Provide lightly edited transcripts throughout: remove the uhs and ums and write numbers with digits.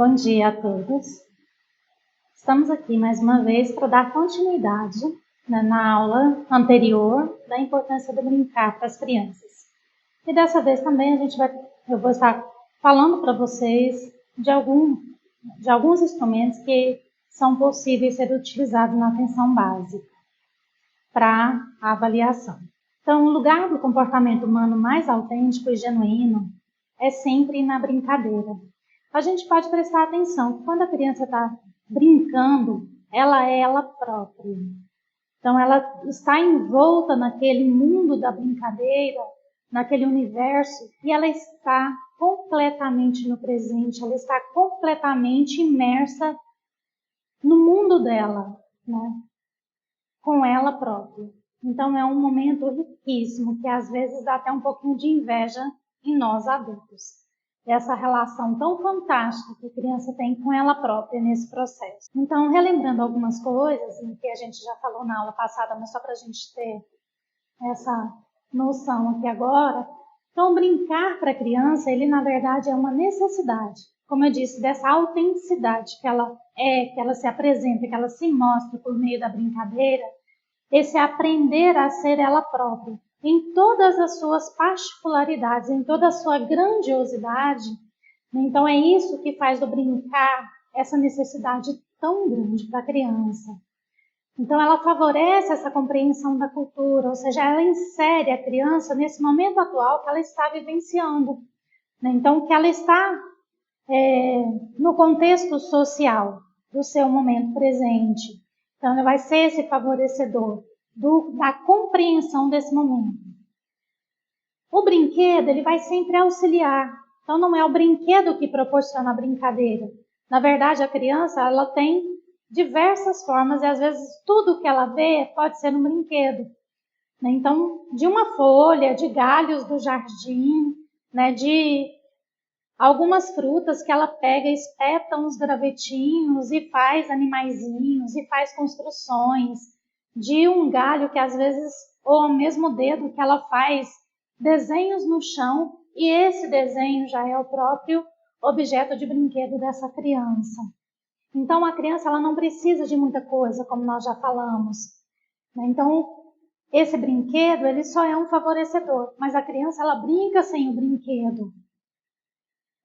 Bom dia a todos. Estamos aqui mais uma vez para dar continuidade, na aula anterior da importância do brincar para as crianças. E dessa vez também eu vou estar falando para vocês de alguns instrumentos que são possíveis ser utilizados na atenção básica para a avaliação. Então, o lugar do comportamento humano mais autêntico e genuíno é sempre na brincadeira. A gente pode prestar atenção que quando a criança está brincando, ela é ela própria. Então, ela está envolta naquele mundo da brincadeira, naquele universo, e ela está completamente no presente, ela está completamente imersa no mundo dela, né? Com ela própria. Então, é um momento riquíssimo, que às vezes dá até um pouquinho de inveja em nós adultos. Essa relação tão fantástica que a criança tem com ela própria nesse processo. Então, relembrando algumas coisas que a gente já falou na aula passada, mas só para a gente ter essa noção aqui agora. Então, brincar para a criança, ele na verdade é uma necessidade, como eu disse, dessa autenticidade que ela se apresenta, que ela se mostra por meio da brincadeira, esse aprender a ser ela própria, em todas as suas particularidades, em toda a sua grandiosidade. Então é isso que faz do brincar essa necessidade tão grande para a criança. Então ela favorece essa compreensão da cultura, ou seja, ela insere a criança nesse momento atual que ela está vivenciando. Então que ela está no contexto social do seu momento presente. Então ela vai ser esse favorecedor da compreensão desse momento. O brinquedo, ele vai sempre auxiliar. Então, não é o brinquedo que proporciona a brincadeira. Na verdade, a criança, ela tem diversas formas e, às vezes, tudo que ela vê pode ser um brinquedo. Então, de uma folha, de galhos do jardim, de algumas frutas que ela pega, espeta uns gravetinhos e faz animaizinhos e faz construções, de um galho que às vezes, ou mesmo o dedo que ela faz desenhos no chão, e esse desenho já é o próprio objeto de brinquedo dessa criança. Então a criança ela não precisa de muita coisa, como nós já falamos. Então esse brinquedo ele só é um favorecedor, mas a criança ela brinca sem o brinquedo.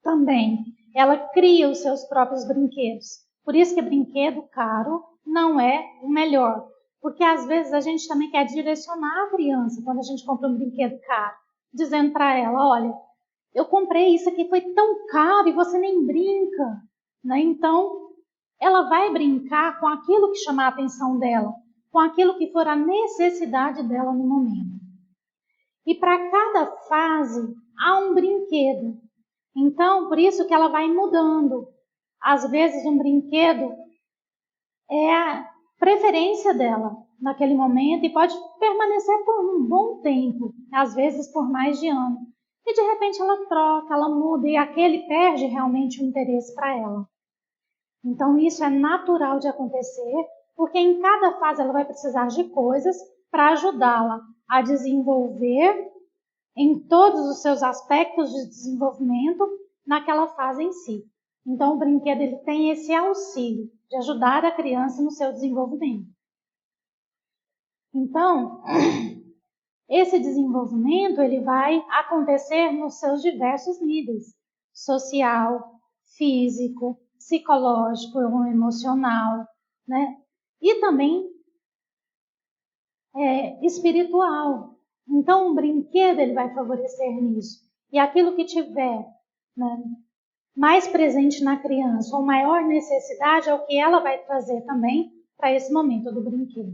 Também ela cria os seus próprios brinquedos. Por isso que brinquedo caro não é o melhor. Porque às vezes a gente também quer direcionar a criança quando a gente compra um brinquedo caro, dizendo para ela, olha, eu comprei isso aqui, foi tão caro e você nem brinca. Então, ela vai brincar com aquilo que chamar a atenção dela, com aquilo que for a necessidade dela no momento. E para cada fase há um brinquedo. Então, por isso que ela vai mudando. Às vezes um brinquedo é a preferência dela naquele momento e pode permanecer por um bom tempo, às vezes por mais de ano. E de repente ela troca, ela muda e aquele perde realmente o interesse para ela. Então isso é natural de acontecer, porque em cada fase ela vai precisar de coisas para ajudá-la a desenvolver em todos os seus aspectos de desenvolvimento naquela fase em si. Então o brinquedo ele tem esse auxílio de ajudar a criança no seu desenvolvimento. Então, esse desenvolvimento ele vai acontecer nos seus diversos níveis: social, físico, psicológico, emocional, E também espiritual. Então, o brinquedo ele vai favorecer nisso. E aquilo que tiver mais presente na criança, ou maior necessidade, é o que ela vai trazer também para esse momento do brinquedo.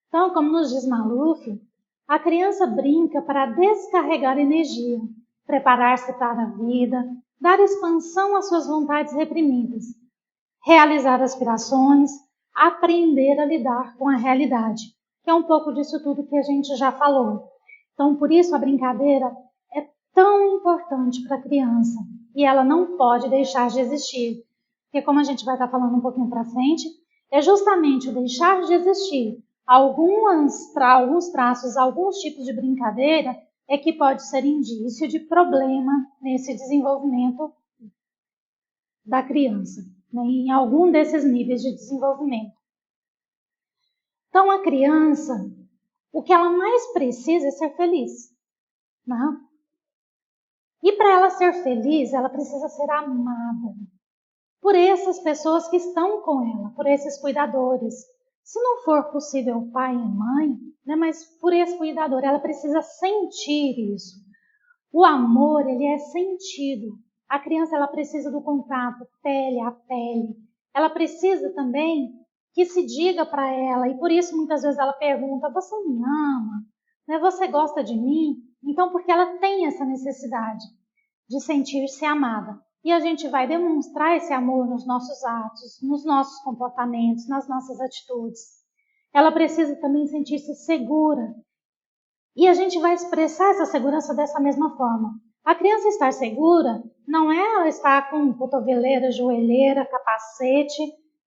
Então, como nos diz Maluf, a criança brinca para descarregar energia, preparar-se para a vida, dar expansão às suas vontades reprimidas, realizar aspirações, aprender a lidar com a realidade, que é um pouco disso tudo que a gente já falou. Então, por isso a brincadeira é tão importante para a criança e ela não pode deixar de existir, porque como a gente vai estar falando um pouquinho para frente, é justamente o deixar de existir alguns traços, alguns tipos de brincadeira é que pode ser indício de problema nesse desenvolvimento da criança, né, em algum desses níveis de desenvolvimento. Então, a criança, o que ela mais precisa é ser feliz, né? E para ela ser feliz, ela precisa ser amada por essas pessoas que estão com ela, por esses cuidadores. Se não for possível pai e mãe, né, mas por esse cuidador, ela precisa sentir isso. O amor, ele é sentido. A criança, ela precisa do contato pele a pele. Ela precisa também que se diga para ela, e por isso muitas vezes ela pergunta, você me ama? Né? Você gosta de mim? Então, porque ela tem essa necessidade de sentir-se amada. E a gente vai demonstrar esse amor nos nossos atos, nos nossos comportamentos, nas nossas atitudes. Ela precisa também sentir-se segura. E a gente vai expressar essa segurança dessa mesma forma. A criança estar segura não é ela estar com cotoveleira, joelheira, capacete,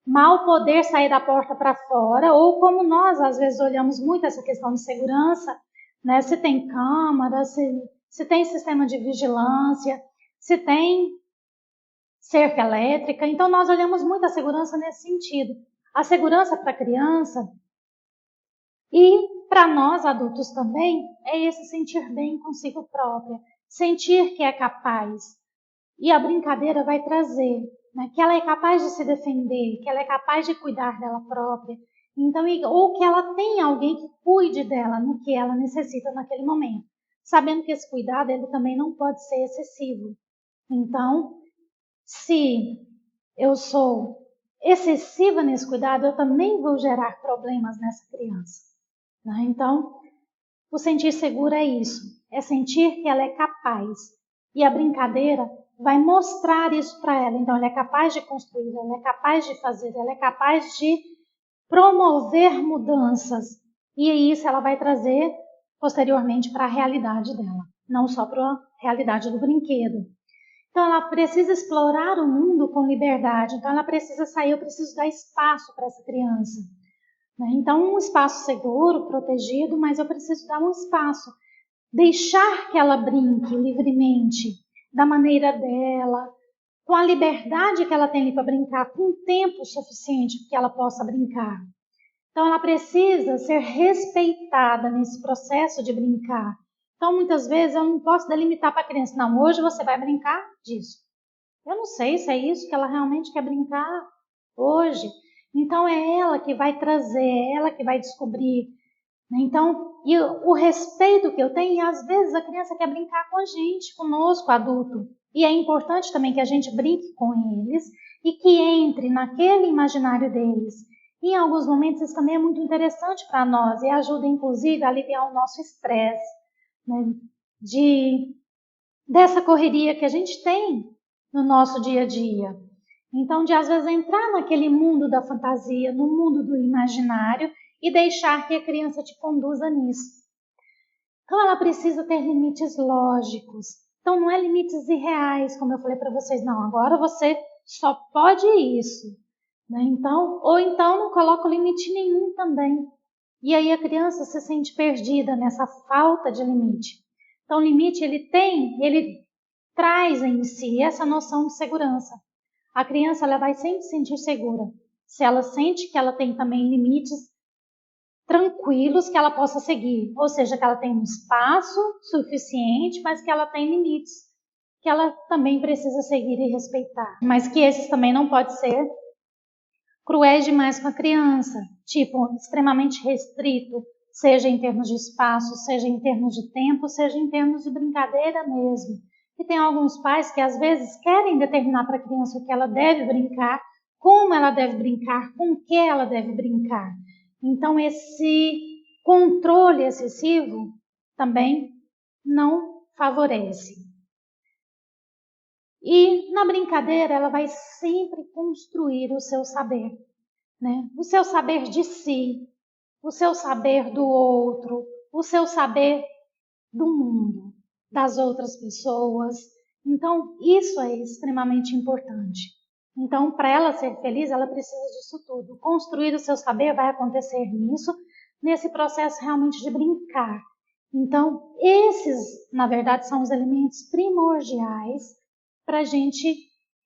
mal poder sair da porta para fora, ou como nós às vezes olhamos muito essa questão de segurança, né? Se tem câmara, se tem sistema de vigilância, se tem cerca elétrica. Então nós olhamos muito a segurança nesse sentido. A segurança para a criança e para nós adultos também é esse sentir bem consigo própria, sentir que é capaz. E a brincadeira vai trazer, né, que ela é capaz de se defender, que ela é capaz de cuidar dela própria. Então, ou que ela tem alguém que cuide dela no que ela necessita naquele momento, sabendo que esse cuidado ele também não pode ser excessivo. Então, se eu sou excessiva nesse cuidado, eu também vou gerar problemas nessa criança. Né? Então, o sentir seguro é isso, é sentir que ela é capaz. E a brincadeira vai mostrar isso para ela. Então, ela é capaz de construir, ela é capaz de fazer, ela é capaz de promover mudanças. E isso ela vai trazer posteriormente para a realidade dela, não só para a realidade do brinquedo. Então, ela precisa explorar o mundo com liberdade. Então, ela precisa sair, eu preciso dar espaço para essa criança. Então, um espaço seguro, protegido, mas eu preciso dar um espaço. Deixar que ela brinque livremente, da maneira dela, com a liberdade que ela tem para brincar, com tempo suficiente que ela possa brincar. Então, ela precisa ser respeitada nesse processo de brincar. Então, muitas vezes, eu não posso delimitar para a criança, não, hoje você vai brincar disso. Eu não sei se é isso que ela realmente quer brincar hoje. Então, é ela que vai trazer, é ela que vai descobrir. Então, e o respeito que eu tenho, e às vezes a criança quer brincar com a gente, conosco, adulto. E é importante também que a gente brinque com eles e que entre naquele imaginário deles. E em alguns momentos isso também é muito interessante para nós e ajuda, inclusive, a aliviar o nosso estresse, né? Dessa correria que a gente tem no nosso dia a dia. Então, de às vezes entrar naquele mundo da fantasia, no mundo do imaginário e deixar que a criança te conduza nisso. Então, ela precisa ter limites lógicos. Então, não é limites irreais, como eu falei para vocês, não. Agora você só pode isso. Né? Então, ou então não coloca limite nenhum também. E aí a criança se sente perdida nessa falta de limite. Então, o limite ele traz em si essa noção de segurança. A criança ela vai sempre se sentir segura. Se ela sente que ela tem também limites tranquilos que ela possa seguir. Ou seja, que ela tem um espaço suficiente, mas que ela tem limites que ela também precisa seguir e respeitar. Mas que esses também não podem ser cruéis demais com a criança. Tipo, extremamente restrito, seja em termos de espaço, seja em termos de tempo, seja em termos de brincadeira mesmo. E tem alguns pais que às vezes querem determinar para a criança o que ela deve brincar, como ela deve brincar, com o que ela deve brincar. Então esse controle excessivo também não favorece. E na brincadeira ela vai sempre construir o seu saber, né? O seu saber de si, o seu saber do outro, o seu saber do mundo, das outras pessoas. Então, isso é extremamente importante. Então, para ela ser feliz, ela precisa disso tudo. Construir o seu saber vai acontecer nisso, nesse processo realmente de brincar. Então, esses, na verdade, são os elementos primordiais para a gente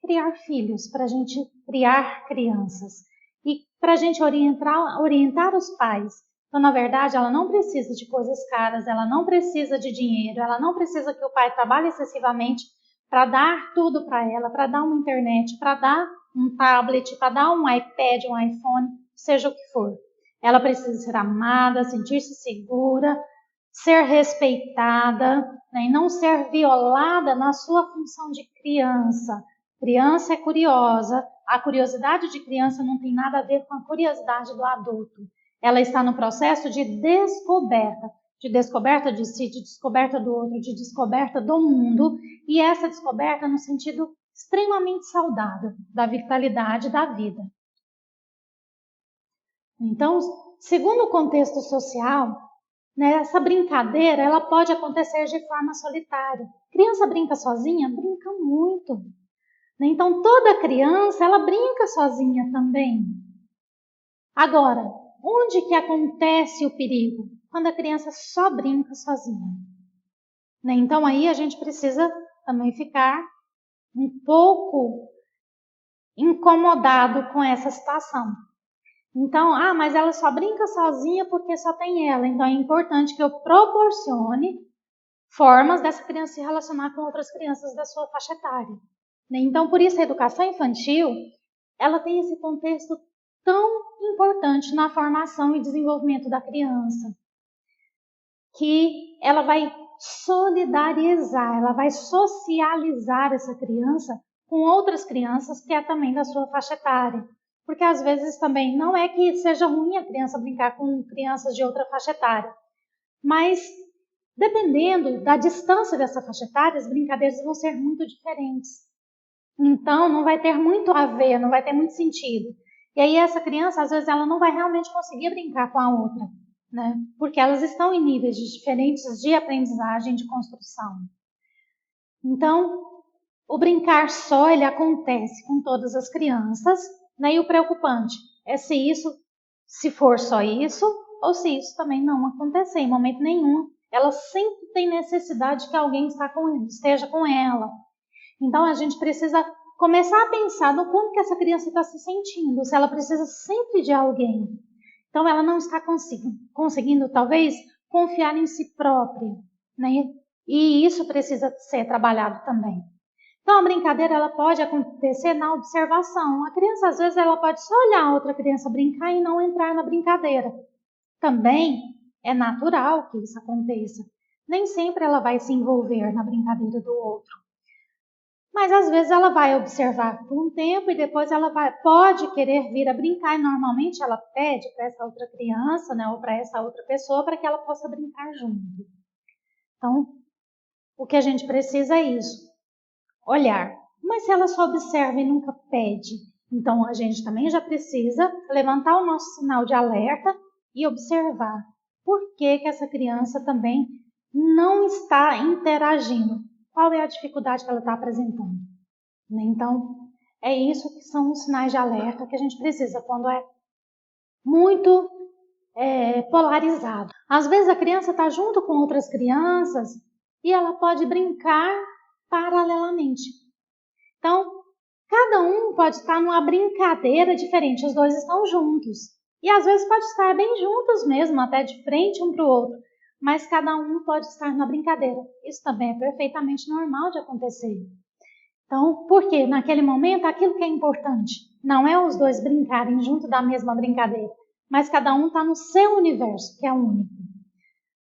criar filhos, para a gente criar crianças e para a gente orientar os pais. Então, na verdade, ela não precisa de coisas caras, ela não precisa de dinheiro, ela não precisa que o pai trabalhe excessivamente para dar tudo para ela, para dar uma internet, para dar um tablet, para dar um iPad, um iPhone, seja o que for. Ela precisa ser amada, sentir-se segura, ser respeitada, né, e não ser violada na sua função de criança. Criança é curiosa, a curiosidade de criança não tem nada a ver com a curiosidade do adulto. Ela está no processo de descoberta de si, de descoberta do outro, de descoberta do mundo, e essa descoberta no sentido extremamente saudável da vitalidade da vida. Então, segundo o contexto social, né, essa brincadeira ela pode acontecer de forma solitária. Criança brinca sozinha? Brinca muito. Então, toda criança ela brinca sozinha também. Agora, onde que acontece o perigo? Quando a criança só brinca sozinha. Então, aí a gente precisa também ficar um pouco incomodado com essa situação. Então, mas ela só brinca sozinha porque só tem ela. Então, é importante que eu proporcione formas dessa criança se relacionar com outras crianças da sua faixa etária. Então, por isso, a educação infantil, ela tem esse contexto tão importante na formação e desenvolvimento da criança, que ela vai solidarizar, ela vai socializar essa criança com outras crianças que é também da sua faixa etária. Porque às vezes também não é que seja ruim a criança brincar com crianças de outra faixa etária, mas dependendo da distância dessa faixa etária, as brincadeiras vão ser muito diferentes. Então não vai ter muito a ver, não vai ter muito sentido. E aí essa criança, às vezes, ela não vai realmente conseguir brincar com a outra, né? Porque elas estão em níveis diferentes de aprendizagem, de construção. Então, o brincar só, ele acontece com todas as crianças, né? E o preocupante é se for só isso, ou se isso também não acontecer em momento nenhum. Ela sempre tem necessidade que alguém esteja com ela. Então, a gente precisa começar a pensar no como que essa criança está se sentindo, se ela precisa sempre de alguém. Então, ela não está conseguindo, talvez, confiar em si própria, né? E isso precisa ser trabalhado também. Então, a brincadeira ela pode acontecer na observação. A criança, às vezes, ela pode só olhar a outra criança brincar e não entrar na brincadeira. Também é natural que isso aconteça. Nem sempre ela vai se envolver na brincadeira do outro. Mas, às vezes, ela vai observar por um tempo e depois ela pode querer vir a brincar. E, normalmente, ela pede para essa outra criança, né, ou para essa outra pessoa para que ela possa brincar junto. Então, o que a gente precisa é isso. Olhar. Mas se ela só observa e nunca pede, então a gente também já precisa levantar o nosso sinal de alerta e observar por que essa criança também não está interagindo. Qual é a dificuldade que ela está apresentando? Então, é isso que são os sinais de alerta que a gente precisa quando é muito polarizado. Às vezes a criança está junto com outras crianças e ela pode brincar paralelamente. Então, cada um pode estar numa brincadeira diferente, os dois estão juntos. E às vezes pode estar bem juntos mesmo, até de frente um para o outro, mas cada um pode estar na brincadeira. Isso também é perfeitamente normal de acontecer. Então, porque naquele momento aquilo que é importante não é os dois brincarem junto da mesma brincadeira, mas cada um está no seu universo, que é único.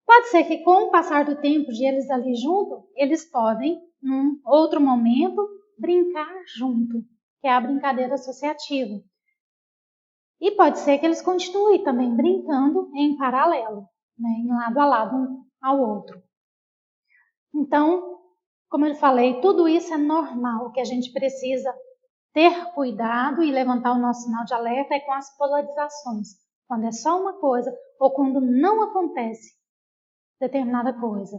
Pode ser que com o passar do tempo de eles ali junto, eles podem, num outro momento, brincar junto, que é a brincadeira associativa. E pode ser que eles continuem também brincando em paralelo, né, em lado a lado um ao outro. Então, como eu falei, tudo isso é normal. O que a gente precisa ter cuidado e levantar o nosso sinal de alerta é com as polarizações. Quando é só uma coisa ou quando não acontece determinada coisa.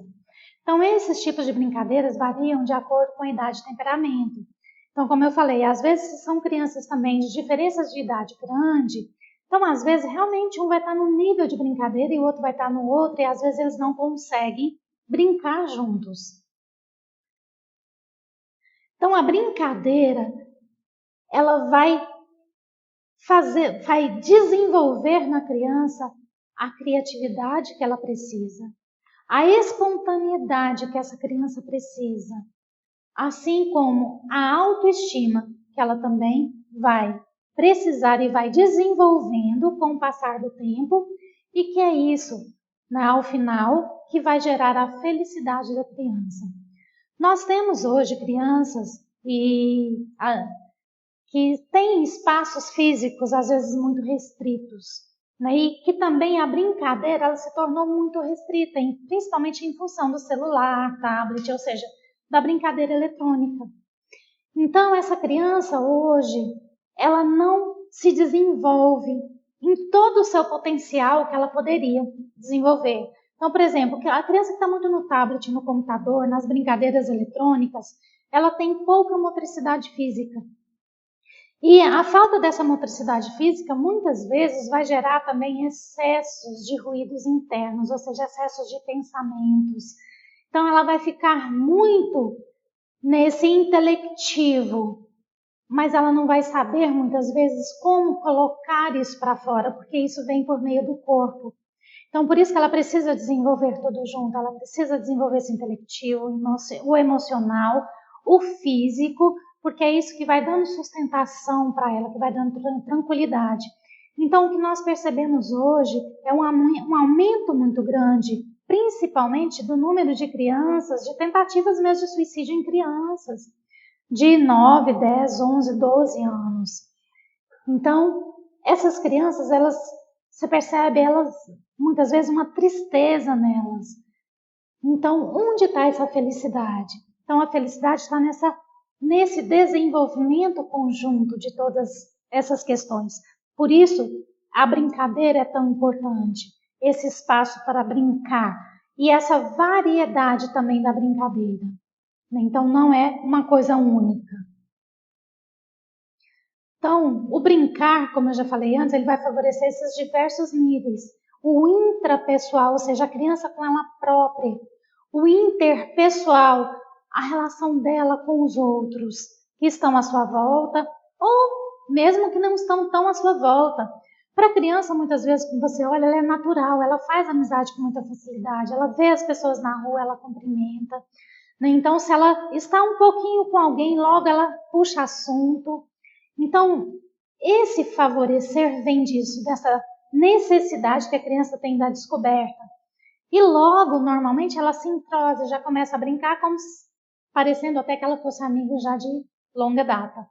Então, esses tipos de brincadeiras variam de acordo com a idade e temperamento. Então, como eu falei, às vezes são crianças também de diferenças de idade grande. Então, às vezes, realmente um vai estar num nível de brincadeira e o outro vai estar no outro, e às vezes eles não conseguem brincar juntos. Então, a brincadeira, ela vai desenvolver na criança a criatividade que ela precisa, a espontaneidade que essa criança precisa, assim como a autoestima que ela também vai precisar e vai desenvolvendo com o passar do tempo, e que é isso, né, ao final, que vai gerar a felicidade da criança. Nós temos hoje crianças que têm espaços físicos às vezes muito restritos, né? E que também a brincadeira ela se tornou muito restrita, principalmente em função do celular, tablet, ou seja, da brincadeira eletrônica. Então essa criança hoje, ela não se desenvolve em todo o seu potencial que ela poderia desenvolver. Então, por exemplo, a criança que está muito no tablet, no computador, nas brincadeiras eletrônicas, ela tem pouca motricidade física. E a falta dessa motricidade física muitas vezes vai gerar também excessos de ruídos internos, ou seja, excessos de pensamentos. Então ela vai ficar muito nesse intelectivo, mas ela não vai saber muitas vezes como colocar isso para fora, porque isso vem por meio do corpo. Então por isso que ela precisa desenvolver tudo junto, ela precisa desenvolver esse intelectivo, o emocional, o físico, porque é isso que vai dando sustentação para ela, que vai dando tranquilidade. Então, o que nós percebemos hoje é um aumento muito grande, principalmente do número de crianças, de tentativas mesmo de suicídio em crianças, de 9, 10, 11, 12 anos. Então, essas crianças, você percebe, elas, muitas vezes, uma tristeza nelas. Então, onde está essa felicidade? Então, a felicidade está nesse desenvolvimento conjunto de todas essas questões. Por isso, a brincadeira é tão importante, esse espaço para brincar e essa variedade também da brincadeira. Então, não é uma coisa única. Então, o brincar, como eu já falei antes, ele vai favorecer esses diversos níveis. O intrapessoal, ou seja, a criança com ela própria. O interpessoal, a relação dela com os outros que estão à sua volta, ou mesmo que não estão tão à sua volta. Para a criança, muitas vezes, quando você olha, ela é natural, ela faz amizade com muita facilidade, ela vê as pessoas na rua, ela cumprimenta. Então, se ela está um pouquinho com alguém, logo ela puxa assunto. Então, esse favorecer vem disso, dessa necessidade que a criança tem da descoberta. E logo, normalmente, ela se entrosa, já começa a brincar, como parecendo até que ela fosse amiga já de longa data.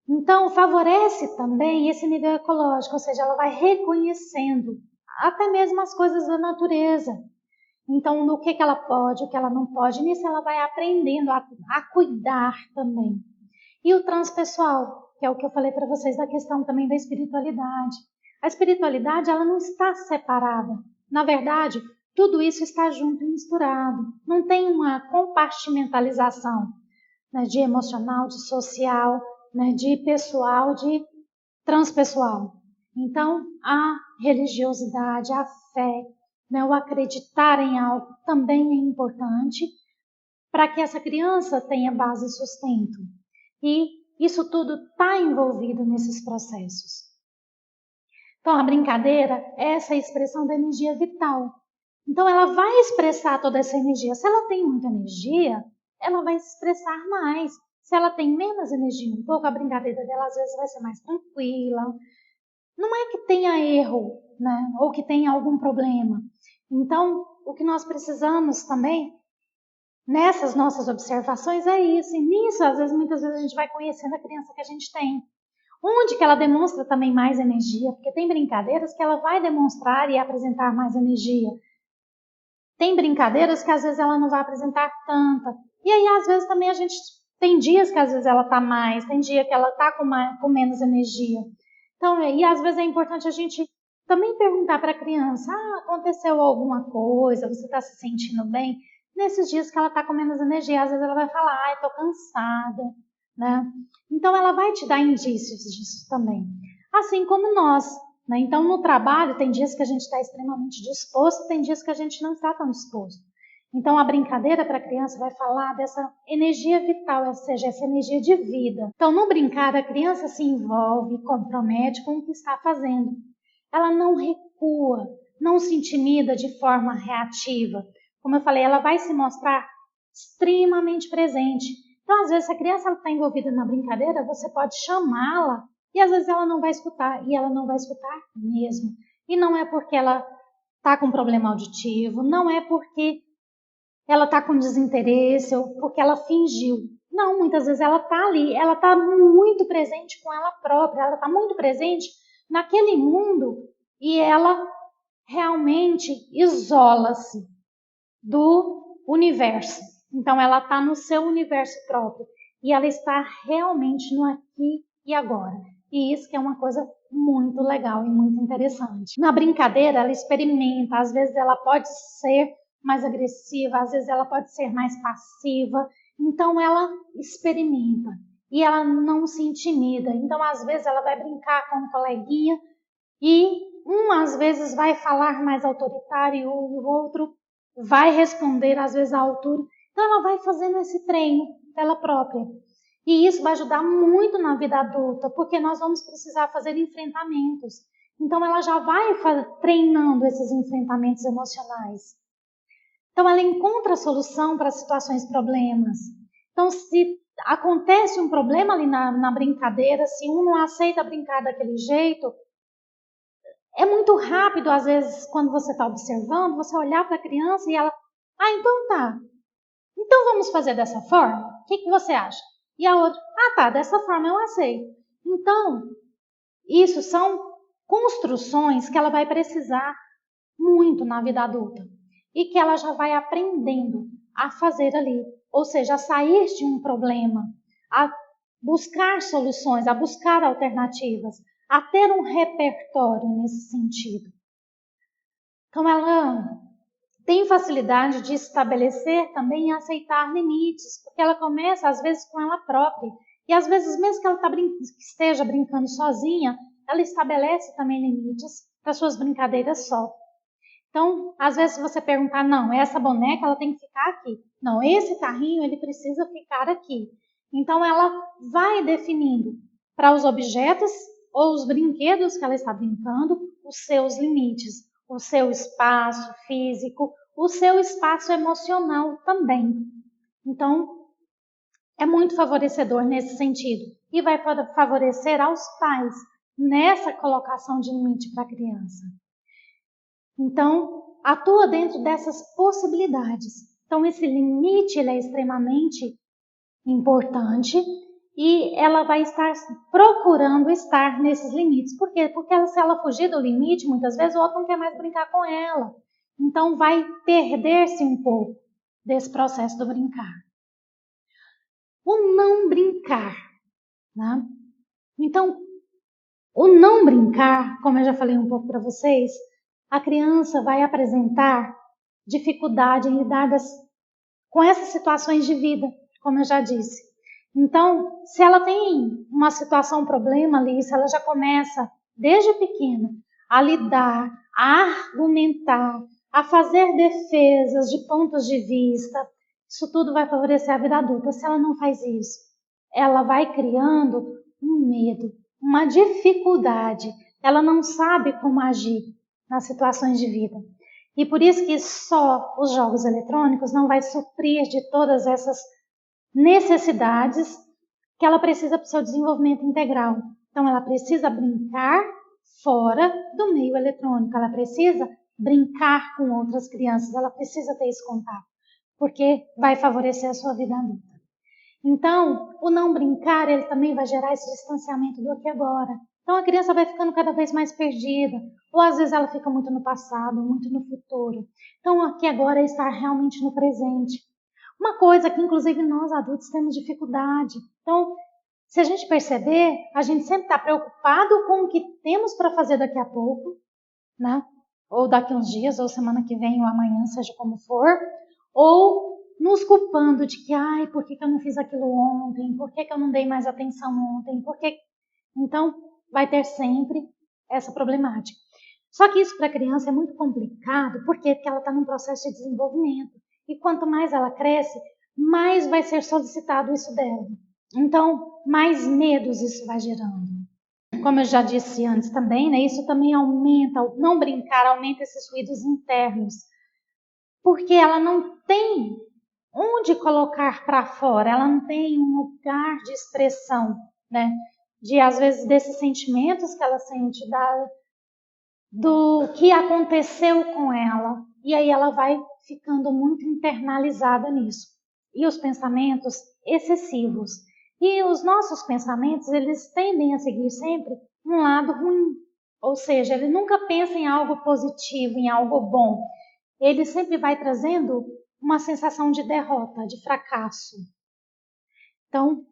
Então, favorece também esse nível ecológico, ou seja, ela vai reconhecendo até mesmo as coisas da natureza. Então, no que ela pode, o que ela não pode, nisso ela vai aprendendo a cuidar também. E o transpessoal, que é o que eu falei para vocês da questão também da espiritualidade. A espiritualidade, ela não está separada. Na verdade, tudo isso está junto e misturado. Não tem uma compartimentalização, né, de emocional, de social, né, de pessoal, de transpessoal. Então, a religiosidade, a fé, né, o acreditar em algo também é importante para que essa criança tenha base e sustento. E isso tudo está envolvido nesses processos. Então, a brincadeira é essa expressão da energia vital. Então, ela vai expressar toda essa energia. Se ela tem muita energia, ela vai se expressar mais. Se ela tem menos energia, um pouco, a brincadeira dela às vezes vai ser mais tranquila. Não é que tenha erro, né? Ou que tenha algum problema. Então, o que nós precisamos também nessas nossas observações é isso. E nisso, muitas vezes a gente vai conhecendo a criança que a gente tem. Onde que ela demonstra também mais energia, porque tem brincadeiras que ela vai demonstrar e apresentar mais energia. Tem brincadeiras que às vezes ela não vai apresentar tanta. E aí, às vezes, também a gente tem dias que às vezes ela está mais, tem dia que ela está com menos energia. Então, e às vezes é importante a gente também perguntar para a criança, aconteceu alguma coisa, você está se sentindo bem? Nesses dias que ela está com menos energia, às vezes ela vai falar, estou cansada, né? Então, ela vai te dar indícios disso também. Assim como nós, né? Então, no trabalho, tem dias que a gente está extremamente disposto, tem dias que a gente não está tão disposto. Então, a brincadeira para a criança vai falar dessa energia vital, ou seja, essa energia de vida. Então, no brincar, a criança se envolve, compromete com o que está fazendo. Ela não recua, não se intimida de forma reativa. Como eu falei, ela vai se mostrar extremamente presente. Então, às vezes, se a criança está envolvida na brincadeira, você pode chamá-la e às vezes ela não vai escutar, e ela não vai escutar mesmo. E não é porque ela está com problema auditivo, não é porque ela está com desinteresse ou porque ela fingiu. Não, muitas vezes ela está ali, ela está muito presente com ela própria, ela está muito presente naquele mundo e ela realmente isola-se do universo. Então ela está no seu universo próprio e ela está realmente no aqui e agora. E isso que é uma coisa muito legal e muito interessante. Na brincadeira ela experimenta, às vezes ela pode ser mais agressiva, às vezes ela pode ser mais passiva. Então ela experimenta e ela não se intimida. Então às vezes ela vai brincar com um coleguinha e às vezes vai falar mais autoritário e o outro vai responder às vezes à altura. Então ela vai fazendo esse treino dela própria. E isso vai ajudar muito na vida adulta, porque nós vamos precisar fazer enfrentamentos. Então ela já vai treinando esses enfrentamentos emocionais. Então ela encontra a solução para situações, problemas. Então se acontece um problema ali na brincadeira, se um não aceita brincar daquele jeito, é muito rápido, às vezes, quando você está observando, você olhar para a criança e ela, então tá, então vamos fazer dessa forma? O que você acha? E a outra, tá, dessa forma eu aceito. Então, isso são construções que ela vai precisar muito na vida adulta e que ela já vai aprendendo a fazer ali, ou seja, a sair de um problema, a buscar soluções, a buscar alternativas, a ter um repertório nesse sentido. Então, ela tem facilidade de estabelecer também e aceitar limites, porque ela começa, às vezes, com ela própria. E, às vezes, mesmo que ela esteja brincando sozinha, ela estabelece também limites para suas brincadeiras só. Então, às vezes, se você perguntar, não, essa boneca ela tem que ficar aqui. Não, esse carrinho ele precisa ficar aqui. Então, ela vai definindo para os objetos ou os brinquedos que ela está brincando os seus limites, o seu espaço físico, o seu espaço emocional também. Então, é muito favorecedor nesse sentido e vai favorecer aos pais nessa colocação de limite para a criança. Então, atua dentro dessas possibilidades. Então, esse limite ele é extremamente importante e ela vai estar procurando estar nesses limites. Por quê? Porque se ela fugir do limite, muitas vezes o outro não quer mais brincar com ela. Então, vai perder-se um pouco desse processo do brincar. O não brincar, né? Então, o não brincar, como eu já falei um pouco para vocês, a criança vai apresentar dificuldade em lidar com essas situações de vida, como eu já disse. Então, se ela tem uma situação, um problema ali, se ela já começa desde pequena a lidar, a argumentar, a fazer defesas de pontos de vista, isso tudo vai favorecer a vida adulta. Se ela não faz isso, ela vai criando um medo, uma dificuldade. Ela não sabe como agir nas situações de vida. E por isso que só os jogos eletrônicos não vai suprir de todas essas necessidades que ela precisa para o seu desenvolvimento integral. Então, ela precisa brincar fora do meio eletrônico, ela precisa brincar com outras crianças, ela precisa ter esse contato, porque vai favorecer a sua vida adulta. Então, o não brincar, ele também vai gerar esse distanciamento do aqui e agora. Então, a criança vai ficando cada vez mais perdida, ou às vezes ela fica muito no passado, muito no futuro. Então, aqui agora é estar realmente no presente. Uma coisa que, inclusive, nós adultos temos dificuldade. Então, se a gente perceber, a gente sempre está preocupado com o que temos para fazer daqui a pouco, né? Ou daqui a uns dias, ou semana que vem, ou amanhã, seja como for, ou nos culpando de que, por que eu não fiz aquilo ontem? Por que eu não dei mais atenção ontem? Então, vai ter sempre essa problemática. Só que isso para a criança é muito complicado, porque ela está num processo de desenvolvimento. E quanto mais ela cresce, mais vai ser solicitado isso dela. Então, mais medos isso vai gerando. Como eu já disse antes também, né, isso também aumenta, o não brincar aumenta esses ruídos internos. Porque ela não tem onde colocar para fora, ela não tem um lugar de expressão, né? Às vezes, desses sentimentos que ela sente, do que aconteceu com ela. E aí ela vai ficando muito internalizada nisso. E os pensamentos excessivos. E os nossos pensamentos, eles tendem a seguir sempre um lado ruim. Ou seja, ele nunca pensa em algo positivo, em algo bom. Ele sempre vai trazendo uma sensação de derrota, de fracasso. Então,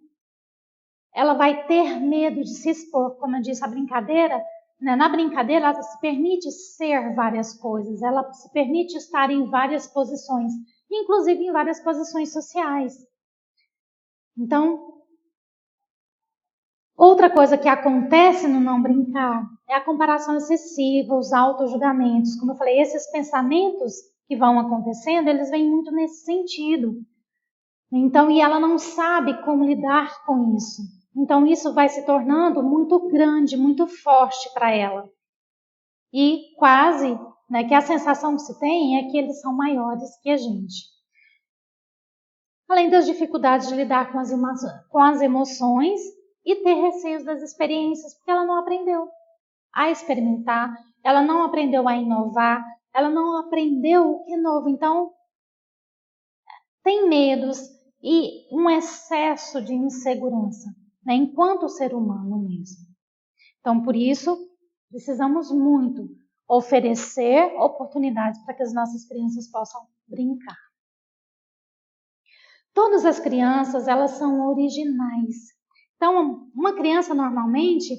ela vai ter medo de se expor, como eu disse, a brincadeira, né? Na brincadeira ela se permite ser várias coisas, ela se permite estar em várias posições, inclusive em várias posições sociais. Então, outra coisa que acontece no não brincar é a comparação excessiva, os auto-julgamentos. Como eu falei, esses pensamentos que vão acontecendo, eles vêm muito nesse sentido. Então, e ela não sabe como lidar com isso. Então, isso vai se tornando muito grande, muito forte para ela. E quase, né, que a sensação que se tem é que eles são maiores que a gente. Além das dificuldades de lidar com as emoções e ter receios das experiências, porque ela não aprendeu a experimentar, ela não aprendeu a inovar, ela não aprendeu o que é novo. Então, tem medos e um excesso de insegurança, né, enquanto ser humano mesmo. Então, por isso, precisamos muito oferecer oportunidades para que as nossas crianças possam brincar. Todas as crianças, elas são originais. Então, uma criança normalmente,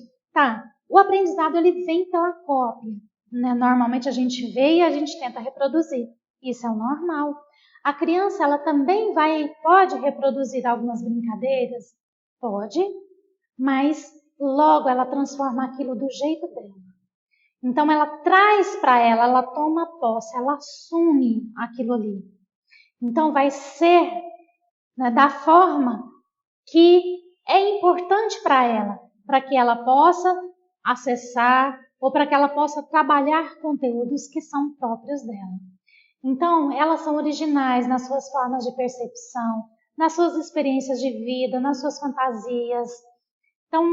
o aprendizado ele vem pela cópia, né? Normalmente a gente vê e a gente tenta reproduzir. Isso é o normal. A criança, ela também pode reproduzir algumas brincadeiras? Pode, mas logo ela transforma aquilo do jeito dela. Então ela traz para ela toma posse, ela assume aquilo ali. Então vai ser, né, da forma que é importante para ela, para que ela possa acessar ou para que ela possa trabalhar conteúdos que são próprios dela. Então, elas são originais nas suas formas de percepção, nas suas experiências de vida, nas suas fantasias. Então,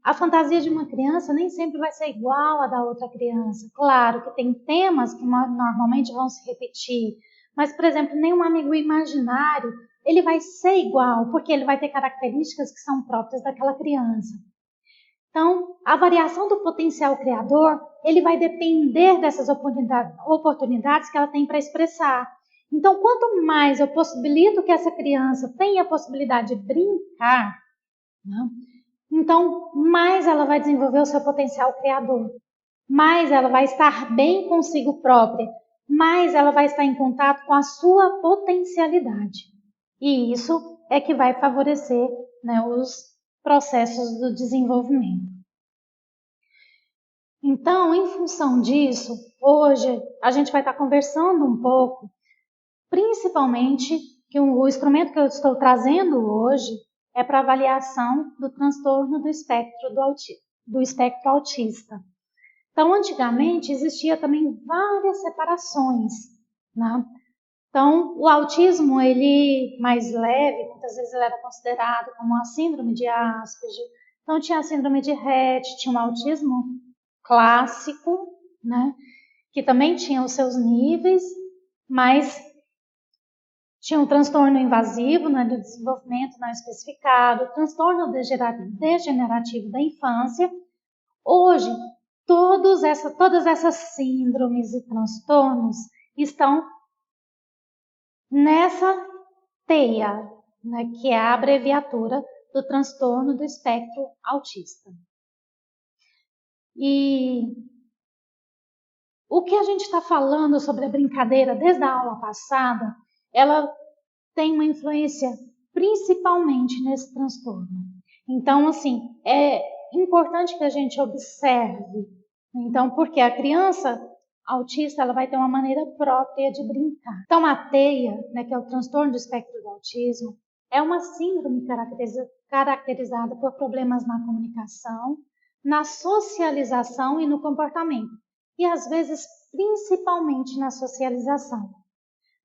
a fantasia de uma criança nem sempre vai ser igual à da outra criança. Claro que tem temas que normalmente vão se repetir, mas, por exemplo, nenhum amigo imaginário ele vai ser igual, porque ele vai ter características que são próprias daquela criança. Então, a variação do potencial criador, ele vai depender dessas oportunidades que ela tem para expressar. Então, quanto mais eu possibilito que essa criança tenha a possibilidade de brincar, né, então mais ela vai desenvolver o seu potencial criador, mais ela vai estar bem consigo própria, mais ela vai estar em contato com a sua potencialidade. E isso é que vai favorecer, né, os processos do desenvolvimento. Então, em função disso, hoje a gente vai estar conversando um pouco, principalmente que o instrumento que eu estou trazendo hoje é para avaliação do transtorno do espectro autista. Então, antigamente existia também várias separações, né? Então, o autismo, ele mais leve, muitas vezes ele era considerado como uma síndrome de Asperger. Então, tinha a síndrome de Rett, tinha um autismo clássico, né? Que também tinha os seus níveis, mas tinha um transtorno invasivo, né, do desenvolvimento não especificado, transtorno degenerativo da infância. Hoje, todas essas síndromes e transtornos estão nessa TEA, né, que é a abreviatura do transtorno do espectro autista. E o que a gente está falando sobre a brincadeira desde a aula passada, ela tem uma influência principalmente nesse transtorno. Então, assim, é importante que a gente observe. Então, porque a criança, autista ela vai ter uma maneira própria de brincar. Então, a TEIA, né, que é o transtorno do espectro do autismo, é uma síndrome caracterizada por problemas na comunicação, na socialização e no comportamento. E, às vezes, principalmente na socialização.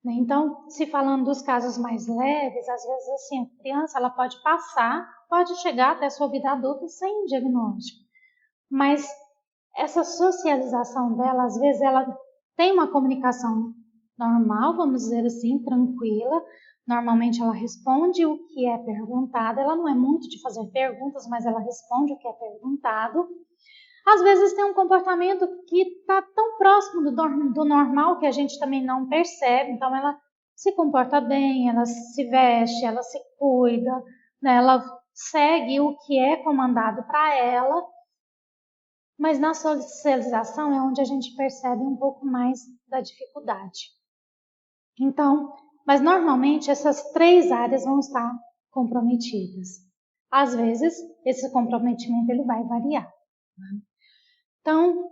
Então, se falando dos casos mais leves, às vezes assim, a criança ela pode chegar até a sua vida adulta sem diagnóstico. Mas essa socialização dela, às vezes ela tem uma comunicação normal, vamos dizer assim, tranquila. Normalmente ela responde o que é perguntado, ela não é muito de fazer perguntas, mas ela responde o que é perguntado. Às vezes tem um comportamento que está tão próximo do normal que a gente também não percebe, então ela se comporta bem, ela se veste, ela se cuida, né? Ela segue o que é comandado para ela, mas na socialização é onde a gente percebe um pouco mais da dificuldade. Então, mas normalmente essas 3 áreas vão estar comprometidas. Às vezes, esse comprometimento ele vai variar. Né? Então,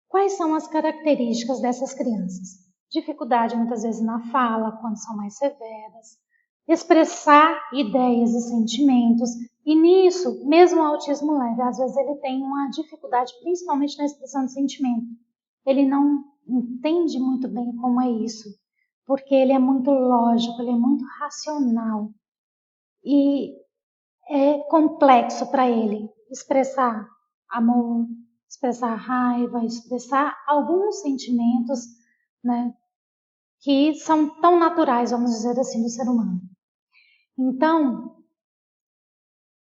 quais são as características dessas crianças? Dificuldade muitas vezes na fala, quando são mais severas, expressar ideias e sentimentos, e nisso, mesmo o autismo leve, às vezes ele tem uma dificuldade, principalmente na expressão de sentimento. Ele não entende muito bem como é isso, porque ele é muito lógico, ele é muito racional, e é complexo para ele expressar amor, expressar raiva, expressar alguns sentimentos, né, que são tão naturais, vamos dizer assim, do ser humano. Então,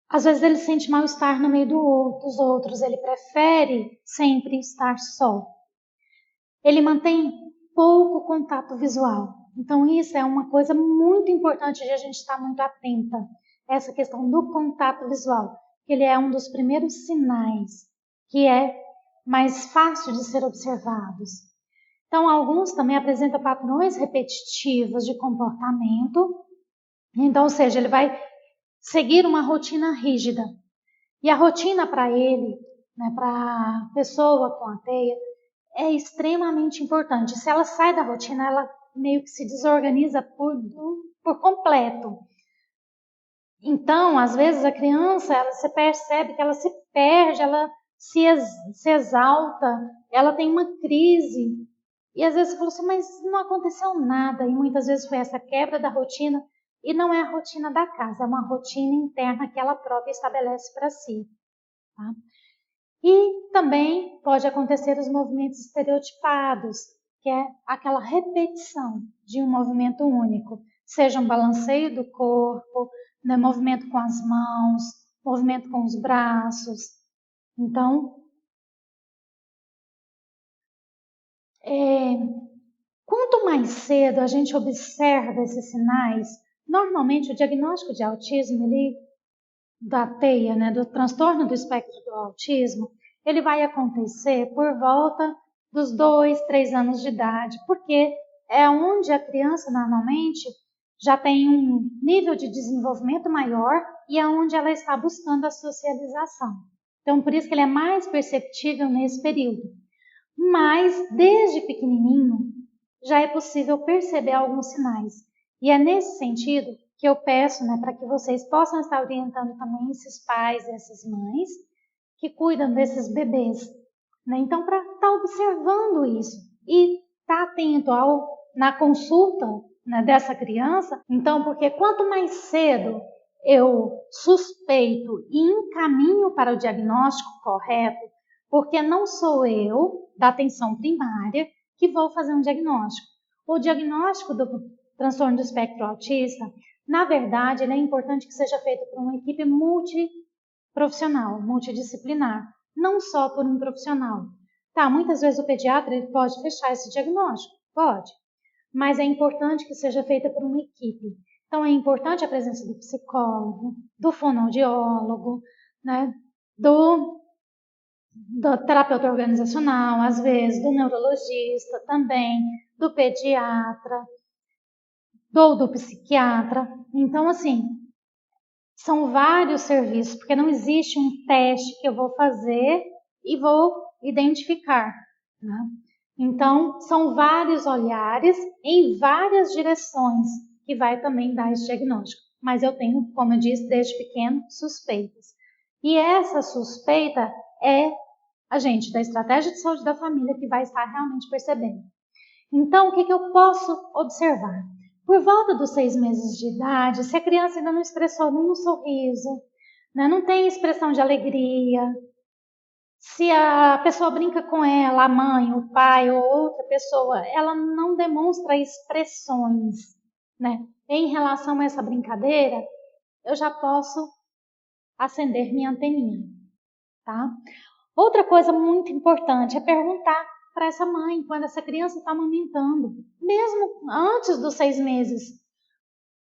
às vezes ele sente mal-estar no meio dos outros, ele prefere sempre estar só. Ele mantém pouco contato visual. Então, isso é uma coisa muito importante de a gente estar muito atenta. Essa questão do contato visual, que ele é um dos primeiros sinais que é mais fácil de ser observados. Então, alguns também apresentam padrões repetitivos de comportamento. Então, ou seja, ele vai seguir uma rotina rígida. E a rotina para ele, né, para a pessoa com a TEIA, é extremamente importante. Se ela sai da rotina, ela meio que se desorganiza por completo. Então, às vezes, a criança, ela se percebe que ela se perde, ela se exalta, ela tem uma crise. E às vezes você fala assim, mas não aconteceu nada. E muitas vezes foi essa quebra da rotina. E não é a rotina da casa, é uma rotina interna que ela própria estabelece para si. Tá? E também pode acontecer os movimentos estereotipados, que é aquela repetição de um movimento único, seja um balanceio do corpo, né, movimento com as mãos, movimento com os braços. Então, quanto mais cedo a gente observa esses sinais, normalmente o diagnóstico de autismo, da TEIA, né, do transtorno do espectro do autismo, ele vai acontecer por volta dos 2, 3 anos de idade, porque é onde a criança normalmente já tem um nível de desenvolvimento maior e é onde ela está buscando a socialização. Então, por isso que ele é mais perceptível nesse período. Mas, desde pequenininho, já é possível perceber alguns sinais. E é nesse sentido que eu peço, né, para que vocês possam estar orientando também esses pais e essas mães que cuidam desses bebês. Né? Então, para estar observando isso e estar atento na consulta, né, dessa criança. Então, porque quanto mais cedo eu suspeito e encaminho para o diagnóstico correto, porque não sou eu, da atenção primária, que vou fazer um diagnóstico. O diagnóstico do transtorno do espectro autista, na verdade, ele é importante que seja feito por uma equipe multiprofissional, multidisciplinar, não só por um profissional. Tá, muitas vezes o pediatra ele pode fechar esse diagnóstico, pode, mas é importante que seja feita por uma equipe. Então, é importante a presença do psicólogo, do fonoaudiólogo, né, do terapeuta organizacional, às vezes, do neurologista também, do pediatra, do psiquiatra. Então, assim, são vários serviços, porque não existe um teste que eu vou fazer e vou identificar. né? Então, são vários olhares em várias direções que vai também dar esse diagnóstico. Mas eu tenho, como eu disse, desde pequeno, suspeitas. E essa suspeita é a gente da estratégia de saúde da família que vai estar realmente percebendo. Então, o que eu posso observar? Por volta dos 6 meses de idade, se a criança ainda não expressou nenhum sorriso, né, não tem expressão de alegria, se a pessoa brinca com ela, a mãe, o pai ou outra pessoa, ela não demonstra expressões, né, em relação a essa brincadeira, eu já posso acender minha anteninha, tá? Outra coisa muito importante é perguntar para essa mãe quando essa criança está amamentando, mesmo antes dos 6 meses.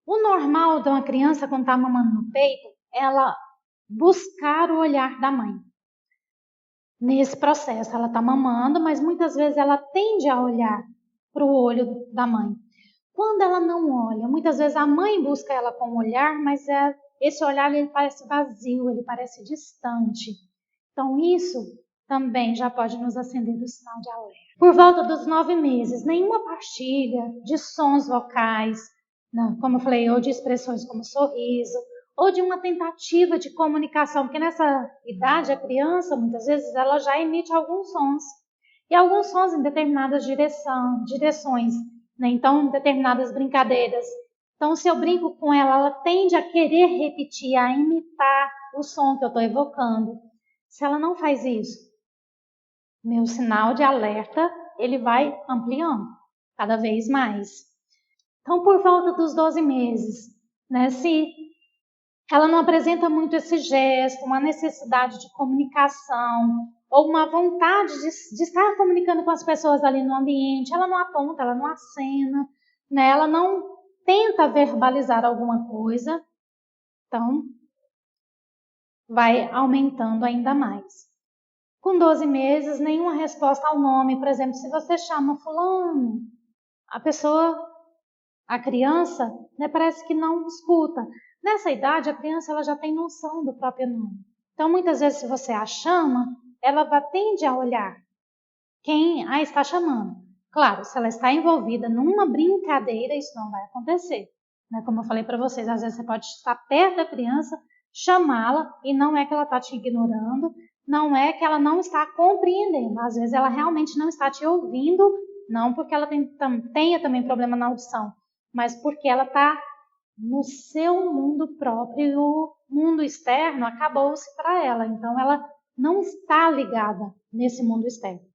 O normal de uma criança quando está mamando no peito, ela buscar o olhar da mãe. Nesse processo, ela está mamando, mas muitas vezes ela tende a olhar para o olho da mãe. Quando ela não olha, muitas vezes a mãe busca ela com o olhar, mas esse olhar ele parece vazio, ele parece distante. Então, isso também já pode nos acender o sinal de alerta. Por volta dos 9 meses, nenhuma partilha de sons vocais, né, como eu falei, ou de expressões como sorriso, ou de uma tentativa de comunicação, porque nessa idade, a criança, muitas vezes, ela já emite alguns sons, e alguns sons em determinadas direções, né? Então, determinadas brincadeiras. Então, se eu brinco com ela, ela tende a querer repetir, a imitar o som que eu estou evocando. Se ela não faz isso, meu sinal de alerta, ele vai ampliando cada vez mais. Então, por volta dos 12 meses, né, se ela não apresenta muito esse gesto, uma necessidade de comunicação, ou uma vontade de estar comunicando com as pessoas ali no ambiente, ela não aponta, ela não acena, né, ela não tenta verbalizar alguma coisa, então vai aumentando ainda mais. Com 12 meses, nenhuma resposta ao nome. Por exemplo, se você chama fulano, a pessoa, a criança, né, parece que não escuta. Nessa idade, a criança ela já tem noção do próprio nome. Então, muitas vezes, se você a chama, ela tende a olhar quem a está chamando. Claro, se ela está envolvida numa brincadeira, isso não vai acontecer. Né? Como eu falei para vocês, às vezes você pode estar perto da criança, chamá-la, e não é que ela está te ignorando, não é que ela não está compreendendo. Às vezes ela realmente não está te ouvindo, não porque ela tenha também problema na audição, mas porque ela está no seu mundo próprio e o mundo externo acabou-se para ela. Então ela não está ligada nesse mundo externo.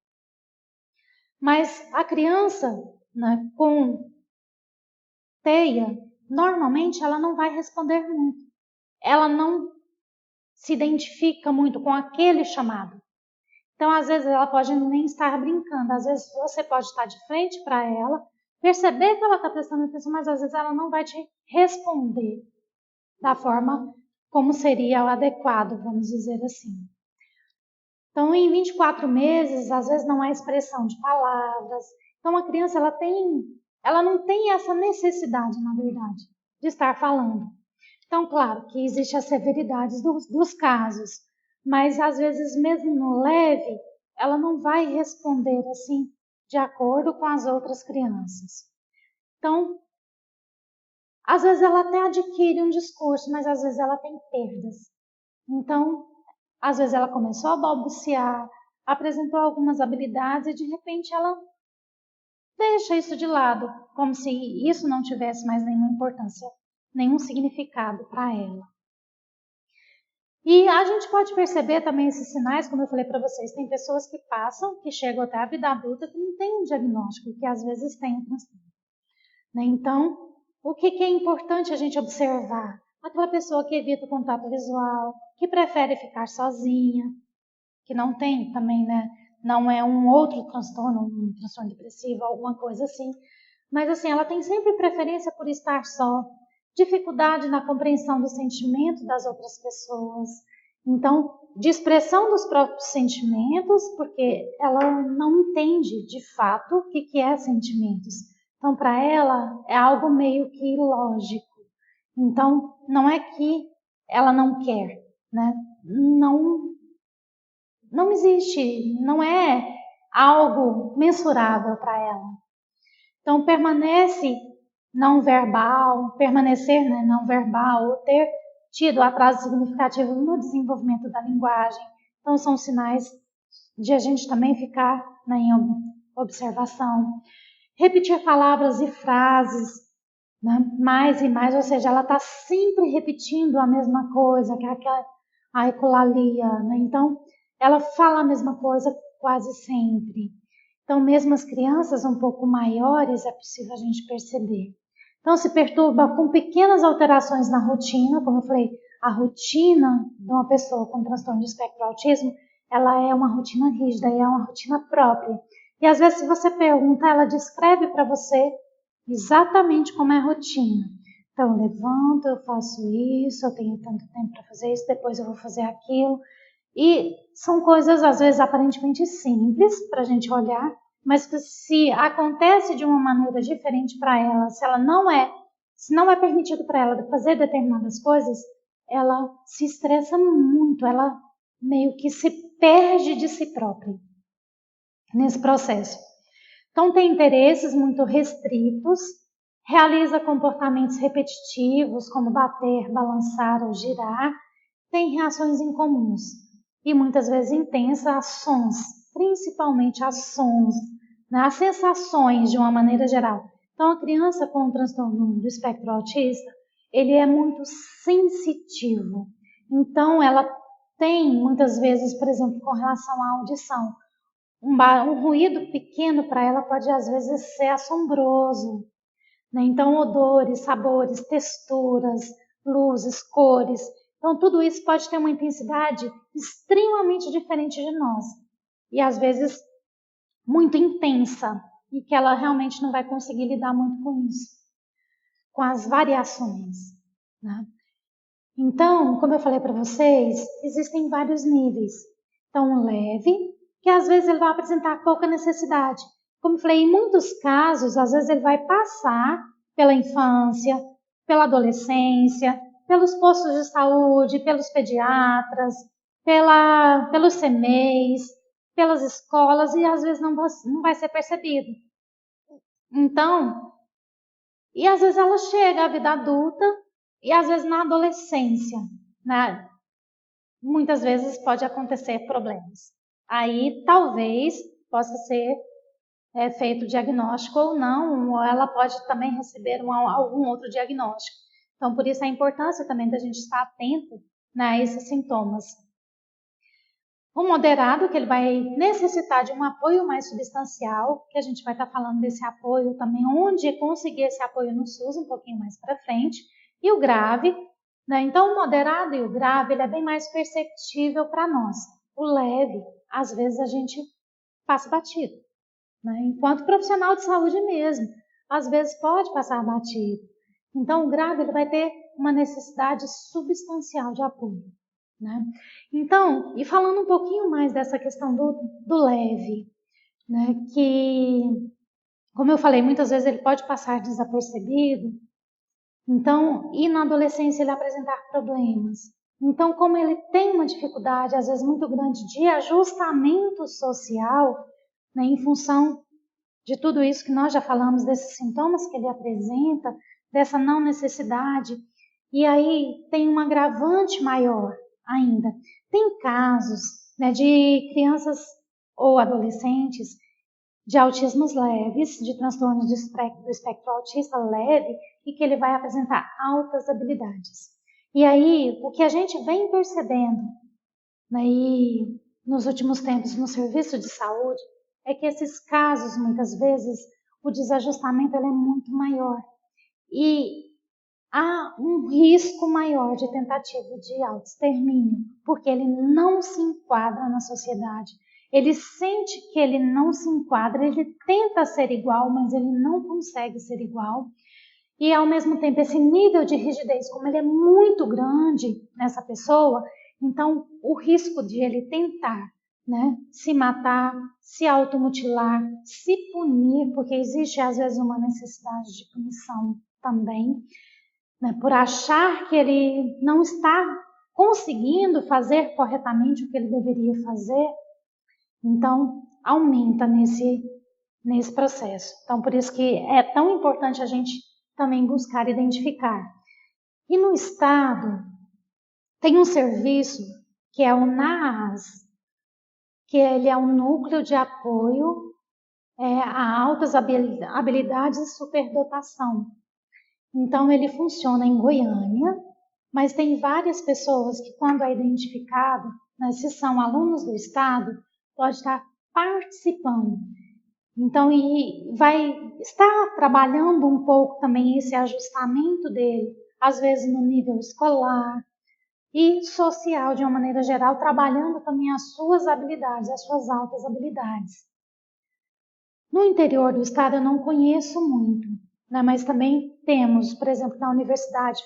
Mas a criança, né, com teia, normalmente ela não vai responder muito. Ela não se identifica muito com aquele chamado. Então, às vezes, ela pode nem estar brincando. Às vezes, você pode estar de frente para ela, perceber que ela está prestando atenção, mas às vezes ela não vai te responder da forma como seria o adequado, vamos dizer assim. Então, em 24 meses, às vezes não há expressão de palavras. Então, a criança ela não tem essa necessidade, na verdade, de estar falando. Então, claro que existe as severidades dos casos, mas às vezes mesmo no leve, ela não vai responder assim de acordo com as outras crianças. Então, às vezes ela até adquire um discurso, mas às vezes ela tem perdas. Então, às vezes ela começou a balbuciar, apresentou algumas habilidades e de repente ela deixa isso de lado, como se isso não tivesse mais nenhuma importância, nenhum significado para ela. E a gente pode perceber também esses sinais, como eu falei para vocês, tem pessoas que passam, que chegam até a vida adulta que não tem um diagnóstico, que às vezes tem um transtorno. Né? Então, o que é importante a gente observar? Aquela pessoa que evita o contato visual, que prefere ficar sozinha, que não tem também, né? Não é um outro transtorno, um transtorno depressivo, alguma coisa assim. Mas assim, ela tem sempre preferência por estar só, dificuldade na compreensão do sentimento das outras pessoas. Então, de expressão dos próprios sentimentos, porque ela não entende de fato o que é sentimentos. Então, para ela, é algo meio que ilógico. Então, não é que ela não quer, né? Não existe, não é algo mensurável para ela. Então, permanecer não verbal, ou ter tido atraso significativo no desenvolvimento da linguagem. Então, são sinais de a gente também ficar em observação. Repetir palavras e frases, né, mais e mais, ou seja, ela está sempre repetindo a mesma coisa, que é a ecolalia, né? Então, ela fala a mesma coisa quase sempre. Então, mesmo as crianças um pouco maiores, é possível a gente perceber. Então, se perturba com pequenas alterações na rotina, como eu falei, a rotina de uma pessoa com transtorno de espectro do autismo, ela é uma rotina rígida e é uma rotina própria. E às vezes, se você pergunta, ela descreve para você exatamente como é a rotina. Então, eu levanto, eu faço isso, eu tenho tanto tempo para fazer isso, depois eu vou fazer aquilo. E são coisas, às vezes, aparentemente simples para a gente olhar, mas que se acontece de uma maneira diferente para ela, se não é permitido para ela fazer determinadas coisas, ela se estressa muito, ela meio que se perde de si própria nesse processo. Então, tem interesses muito restritos, realiza comportamentos repetitivos, como bater, balançar ou girar, tem reações incomuns e muitas vezes intensas a sons, principalmente a sons, né, as sensações de uma maneira geral. Então, a criança com o transtorno do espectro autista, ele é muito sensitivo. Então, ela tem muitas vezes, por exemplo, com relação à audição, um ruído pequeno para ela pode às vezes ser assombroso, né? Então, odores, sabores, texturas, luzes, cores. Então, tudo isso pode ter uma intensidade extremamente diferente de nós. E às vezes muito intensa. E que ela realmente não vai conseguir lidar muito com isso. Com as variações, né? Então, como eu falei para vocês, existem vários níveis. Então, leve, que às vezes ele vai apresentar pouca necessidade. Como eu falei, em muitos casos, às vezes ele vai passar pela infância, pela adolescência, pelos postos de saúde, pelos pediatras, pelos CMEs, pelas escolas e às vezes não vai ser percebido. Então, e às vezes ela chega à vida adulta e às vezes na adolescência, né? Muitas vezes pode acontecer problemas. Aí talvez possa ser feito diagnóstico ou não, ou ela pode também receber algum outro diagnóstico. Então, por isso a importância também da gente estar atento, né, a esses sintomas. O moderado, que ele vai necessitar de um apoio mais substancial, que a gente vai estar falando desse apoio também, onde conseguir esse apoio no SUS um pouquinho mais para frente. E o grave, né? Então, o moderado e o grave, ele é bem mais perceptível para nós. O leve, às vezes a gente passa batido, né? Enquanto profissional de saúde mesmo, às vezes pode passar batido. Então, o grave, ele vai ter uma necessidade substancial de apoio, né? Então, e falando um pouquinho mais dessa questão do leve, né? Que, como eu falei, muitas vezes ele pode passar desapercebido. Então, e na adolescência ele apresentar problemas. Então, como ele tem uma dificuldade, às vezes muito grande, de ajustamento social, né, em função de tudo isso que nós já falamos, desses sintomas que ele apresenta, dessa não necessidade, e aí tem um agravante maior ainda. Tem casos, né, de crianças ou adolescentes de autismos leves, de transtornos do espectro autista leve, e que ele vai apresentar altas habilidades. E aí, o que a gente vem percebendo, né, e nos últimos tempos no serviço de saúde, é que esses casos, muitas vezes, o desajustamento ele é muito maior. E há um risco maior de tentativa de autoextermínio, porque ele não se enquadra na sociedade. Ele sente que ele não se enquadra, ele tenta ser igual, mas ele não consegue ser igual. E, ao mesmo tempo, esse nível de rigidez, como ele é muito grande nessa pessoa, então o risco de ele tentar, né, se matar, se automutilar, se punir, porque existe às vezes uma necessidade de punição também, né, por achar que ele não está conseguindo fazer corretamente o que ele deveria fazer. Então, aumenta nesse processo. Então, por isso que é tão importante a gente também buscar identificar. E no estado, tem um serviço que é o NAAS, que ele é um núcleo de apoio a altas habilidades e superdotação. Então, ele funciona em Goiânia, mas tem várias pessoas que, quando é identificado, né, se são alunos do estado, pode estar participando. Então, e vai estar trabalhando um pouco também esse ajustamento dele, às vezes no nível escolar e social, de uma maneira geral, trabalhando também as suas habilidades, as suas altas habilidades. No interior do estado eu não conheço muito, né, mas também temos, por exemplo, na universidade,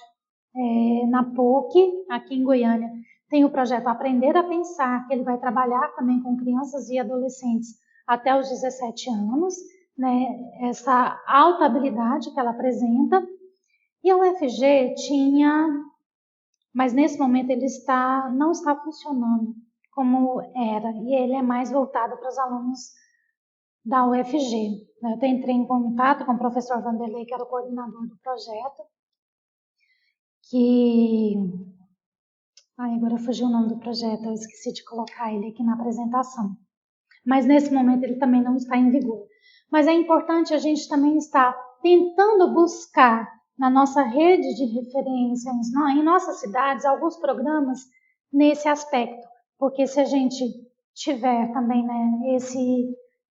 na PUC, aqui em Goiânia, tem o projeto Aprender a Pensar, que ele vai trabalhar também com crianças e adolescentes até os 17 anos, né, essa alta habilidade que ela apresenta. E a UFG tinha, mas nesse momento ele não está funcionando como era, e ele é mais voltado para os alunos da UFG. Eu até entrei em contato com o professor Vanderlei, que era o coordenador do projeto, que... agora fugiu o nome do projeto, eu esqueci de colocar ele aqui na apresentação. Mas nesse momento ele também não está em vigor. Mas é importante a gente também estar tentando buscar na nossa rede de referência, em nossas cidades, alguns programas nesse aspecto. Porque se a gente tiver também, né, esse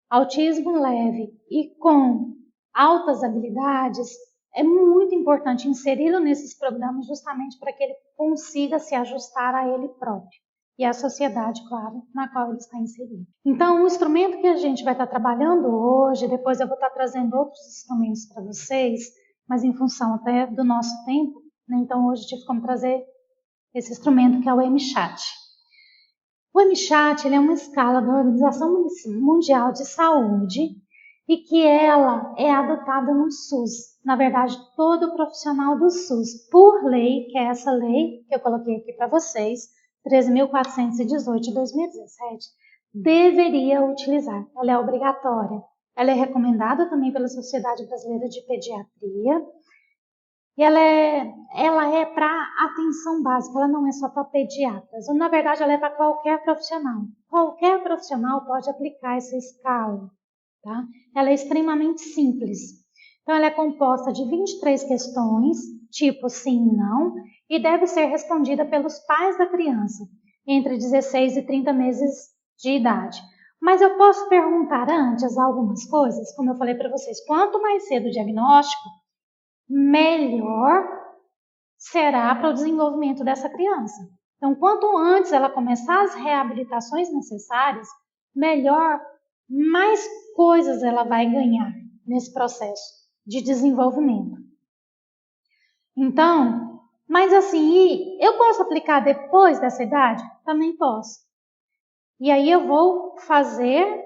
autismo leve e com altas habilidades, é muito importante inseri-lo nesses programas justamente para que ele consiga se ajustar a ele próprio e à sociedade, claro, na qual ele está inserido. Então, o instrumento que a gente vai estar trabalhando hoje, depois eu vou estar trazendo outros instrumentos para vocês, mas em função até do nosso tempo, né? Então hoje eu tive como trazer esse instrumento que é o MChat. O MChat ele é uma escala da Organização Mundial de Saúde e que ela é adotada no SUS. Na verdade, todo profissional do SUS, por lei, que é essa lei que eu coloquei aqui para vocês, 13.418 de 2017, deveria utilizar. Ela é obrigatória. Ela é recomendada também pela Sociedade Brasileira de Pediatria. E ela é para atenção básica, ela não é só para pediatras. Na verdade, ela é para qualquer profissional. Qualquer profissional pode aplicar essa escala. Tá? Ela é extremamente simples. Então, ela é composta de 23 questões, tipo sim e não, e deve ser respondida pelos pais da criança, entre 16 e 30 meses de idade. Mas eu posso perguntar antes algumas coisas, como eu falei para vocês, quanto mais cedo o diagnóstico, melhor será para o desenvolvimento dessa criança. Então, quanto antes ela começar as reabilitações necessárias, melhor, mais coisas ela vai ganhar nesse processo de desenvolvimento. Então, mas assim, eu posso aplicar depois dessa idade? Também posso. E aí eu vou fazer,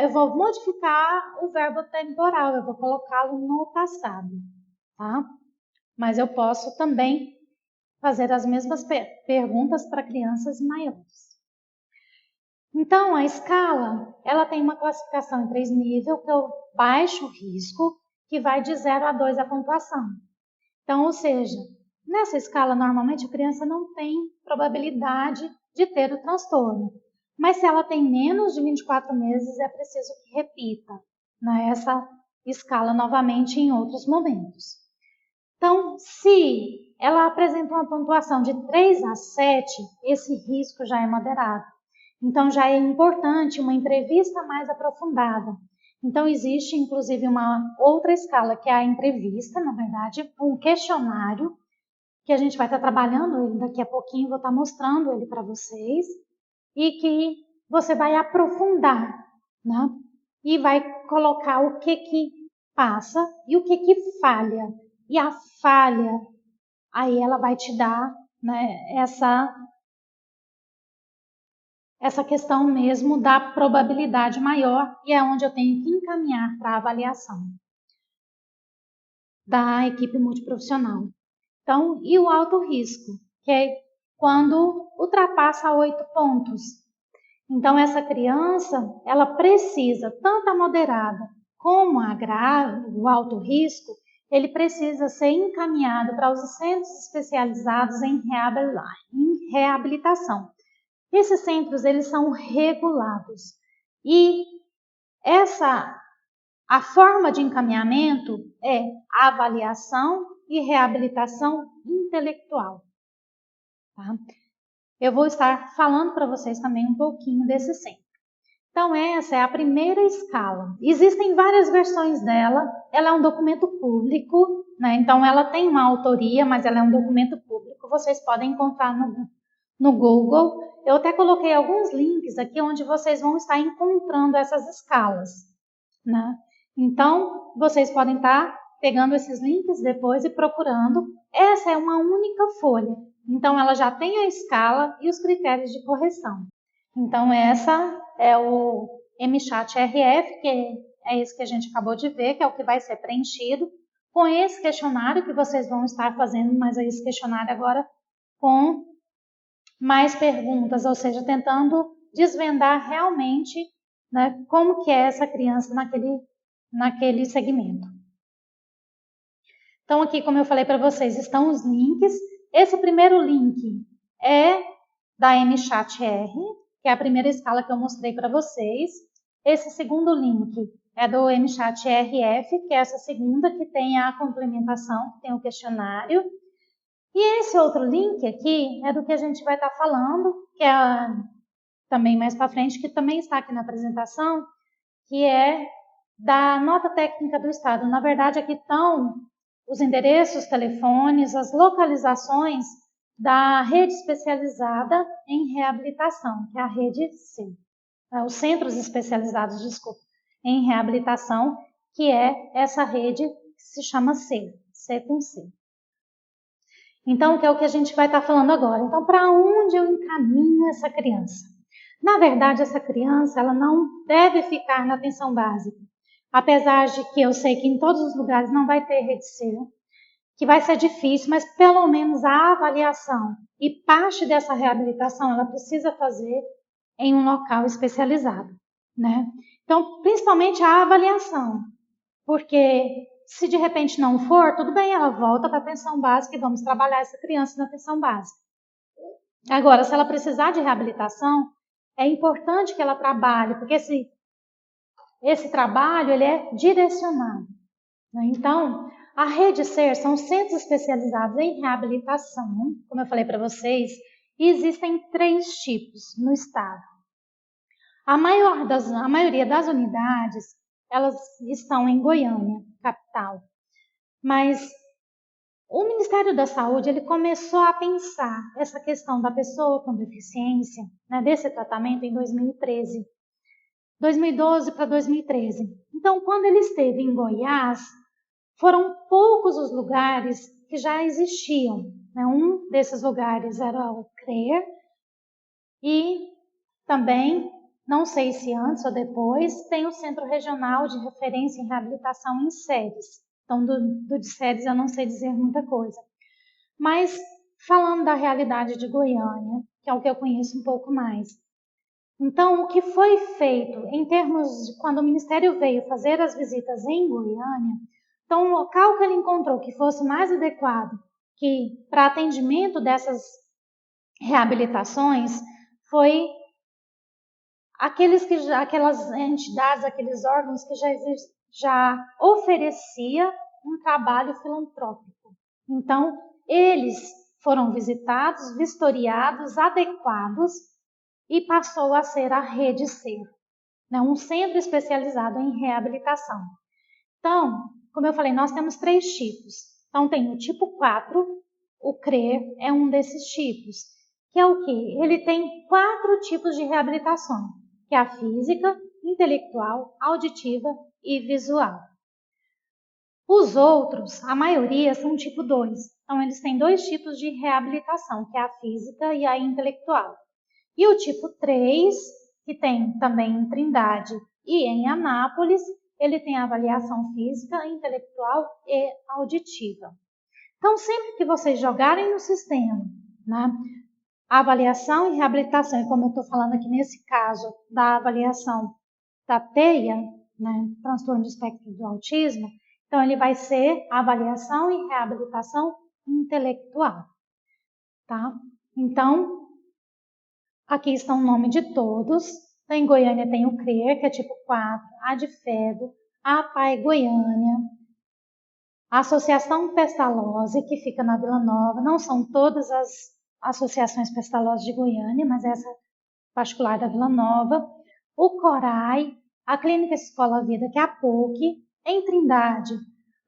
eu vou modificar o verbo temporal, eu vou colocá-lo no passado, tá? Mas eu posso também fazer as mesmas perguntas para crianças maiores. Então, a escala, ela tem uma classificação em 3 níveis, que é o baixo risco, que vai de 0 a 2 a pontuação. Então, ou seja, nessa escala, normalmente a criança não tem probabilidade de ter o transtorno. Mas se ela tem menos de 24 meses, é preciso que repita, né, essa escala novamente em outros momentos. Então, se ela apresenta uma pontuação de 3 a 7, esse risco já é moderado. Então, já é importante uma entrevista mais aprofundada. Então, existe inclusive uma outra escala, que é a entrevista, na verdade, um questionário, que a gente vai estar trabalhando ele daqui a pouquinho, vou estar mostrando ele para vocês, e que você vai aprofundar, né? E vai colocar o que passa e o que falha. E a falha, aí ela vai te dar, né, essa questão mesmo da probabilidade maior, e é onde eu tenho que encaminhar para a avaliação da equipe multiprofissional. Então, e o alto risco, que é quando ultrapassa 8 pontos. Então, essa criança, ela precisa, tanto a moderada como a grave, o alto risco, ele precisa ser encaminhado para os centros especializados em reabilitação. Esses centros, eles são regulados. E a forma de encaminhamento é avaliação e reabilitação intelectual. Tá? Eu vou estar falando para vocês também um pouquinho desse centro. Então, essa é a primeira escala. Existem várias versões dela. Ela é um documento público, né? Então, ela tem uma autoria, mas ela é um documento público. Vocês podem encontrar no Google. Eu até coloquei alguns links aqui onde vocês vão estar encontrando essas escalas, né? Então, vocês podem estar pegando esses links depois e procurando. Essa é uma única folha. Então, ela já tem a escala e os critérios de correção. Então, essa é o MCHAT-RF, que é esse que a gente acabou de ver, que é o que vai ser preenchido com esse questionário que vocês vão estar fazendo, mas esse questionário agora com mais perguntas, ou seja, tentando desvendar realmente, né, como que é essa criança naquele segmento. Então, aqui, como eu falei para vocês, estão os links. Esse primeiro link é da MCHAT-R, que é a primeira escala que eu mostrei para vocês. Esse segundo link é do MCHAT-RF, que é essa segunda que tem a complementação, que tem o questionário. E esse outro link aqui é do que a gente vai estar falando, que é também mais para frente, que também está aqui na apresentação, que é da nota técnica do Estado. Na verdade, aqui estão os endereços, telefones, as localizações da rede especializada em reabilitação, que é a rede C. Os centros especializados, desculpa, em reabilitação, que é essa rede que se chama C, C com C. Então, que é o que a gente vai estar falando agora. Então, para onde eu encaminho essa criança? Na verdade, essa criança, ela não deve ficar na atenção básica. Apesar de que eu sei que em todos os lugares não vai ter rede C, que vai ser difícil, mas pelo menos a avaliação e parte dessa reabilitação ela precisa fazer em um local especializado, né? Então, principalmente a avaliação, porque se de repente não for, tudo bem, ela volta para a atenção básica e vamos trabalhar essa criança na atenção básica. Agora, se ela precisar de reabilitação, é importante que ela trabalhe, porque esse trabalho ele é direcionado, né? Então, a rede SER são centros especializados em reabilitação, como eu falei para vocês, e existem 3 tipos no estado. A maioria das unidades, elas estão em Goiânia, capital. Mas o Ministério da Saúde ele começou a pensar essa questão da pessoa com deficiência, né, desse tratamento em 2013. 2012 para 2013. Então, quando ele esteve em Goiás, foram poucos os lugares que já existiam, né? Um desses lugares era o CRER e também, não sei se antes ou depois, tem o Centro Regional de Referência em Reabilitação em Séries. Então, do de Séries eu não sei dizer muita coisa. Mas, falando da realidade de Goiânia, que é o que eu conheço um pouco mais. Então, o que foi feito em termos de quando o Ministério veio fazer as visitas em Goiânia, então, o local que ele encontrou que fosse mais adequado para atendimento dessas reabilitações foi aquelas entidades, aqueles órgãos que já oferecia um trabalho filantrópico. Então, eles foram visitados, vistoriados, adequados e passou a ser a Rede SER, né? Um centro especializado em reabilitação. Então, como eu falei, nós temos 3 tipos. Então, tem o tipo 4, o CRER é um desses tipos, que é o quê? Ele tem 4 tipos de reabilitação, que é a física, intelectual, auditiva e visual. Os outros, a maioria, são tipo 2. Então, eles têm 2 tipos de reabilitação, que é a física e a intelectual. E o tipo 3, que tem também em Trindade e em Anápolis, ele tem avaliação física, intelectual e auditiva. Então, sempre que vocês jogarem no sistema, né, A avaliação e reabilitação, e como eu estou falando aqui nesse caso da avaliação da TEIA, né, transtorno de espectro do autismo, então ele vai ser avaliação e reabilitação intelectual, tá? Então, aqui estão o nome de todos. Então, em Goiânia tem o CRER, que é tipo 4, a Adfedo, a APAE Goiânia, a Associação Pestalozzi, que fica na Vila Nova. Não são todas as associações Pestalozzi de Goiânia, mas essa particular da Vila Nova. O CORAI, a Clínica Escola Vida, que é a PUC. Em Trindade,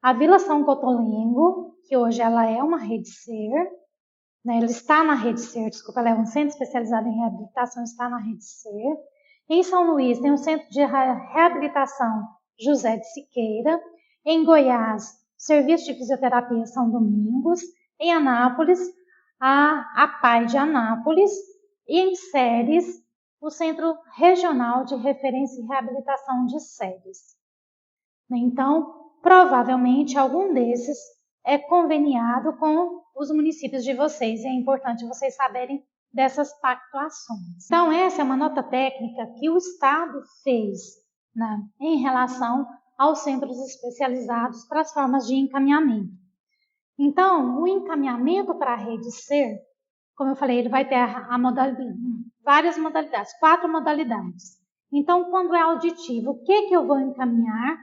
a Vila São Cotolengo, que hoje ela é uma rede SER, né? Ela está na rede SER, desculpa, ela é um centro especializado em reabilitação, está na rede SER. Em São Luís tem o Centro de Reabilitação José de Siqueira. Em Goiás, Serviço de Fisioterapia São Domingos. Em Anápolis, a APAE de Anápolis. E em Ceres, o Centro Regional de Referência e Reabilitação de Ceres. Então, provavelmente, algum desses é conveniado com os municípios de vocês. E é importante vocês saberem dessas pactuações. Então, essa é uma nota técnica que o Estado fez, né, em relação aos centros especializados para as formas de encaminhamento. Então, o encaminhamento para a rede SER, como eu falei, ele vai ter várias modalidades, 4 modalidades. Então, quando é auditivo, o que eu vou encaminhar?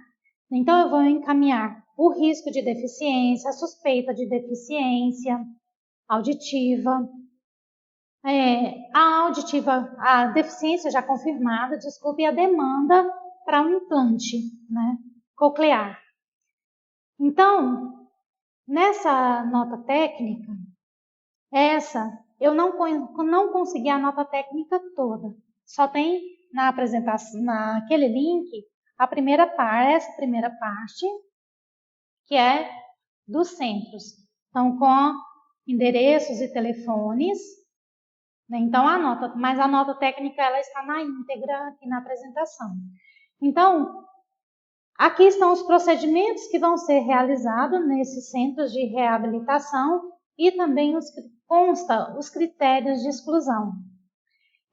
Então, eu vou encaminhar o risco de deficiência, a suspeita de deficiência auditiva, a deficiência já confirmada, desculpe, e a demanda para um implante, né, coclear. Então, nessa nota técnica, eu não consegui a nota técnica toda. Só tem na apresentação, naquele link, essa primeira parte, que é dos centros. Então, com endereços e telefones. Então, mas a nota técnica ela está na íntegra aqui na apresentação. Então, aqui estão os procedimentos que vão ser realizados nesses centros de reabilitação e também consta os critérios de exclusão.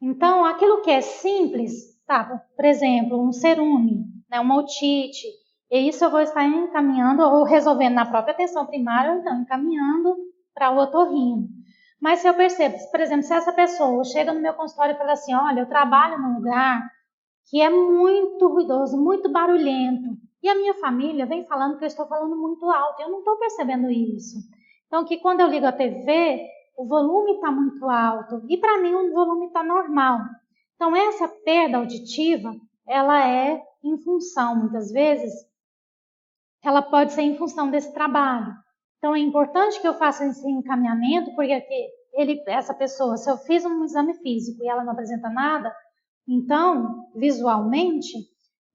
Então, aquilo que é simples, tá? Por exemplo, um cerume, né, uma otite, e isso eu vou estar encaminhando ou resolvendo na própria atenção primária, ou então encaminhando para o otorrino. Mas se eu percebo, por exemplo, se essa pessoa chega no meu consultório e fala assim, olha, eu trabalho num lugar que é muito ruidoso, muito barulhento, e a minha família vem falando que eu estou falando muito alto, eu não estou percebendo isso. Então, que quando eu ligo a TV, o volume está muito alto, e para mim o volume está normal. Então, essa perda auditiva, ela é em função, muitas vezes, ela pode ser em função desse trabalho. Então, é importante que eu faça esse encaminhamento, porque essa pessoa, se eu fiz um exame físico e ela não apresenta nada, então, visualmente,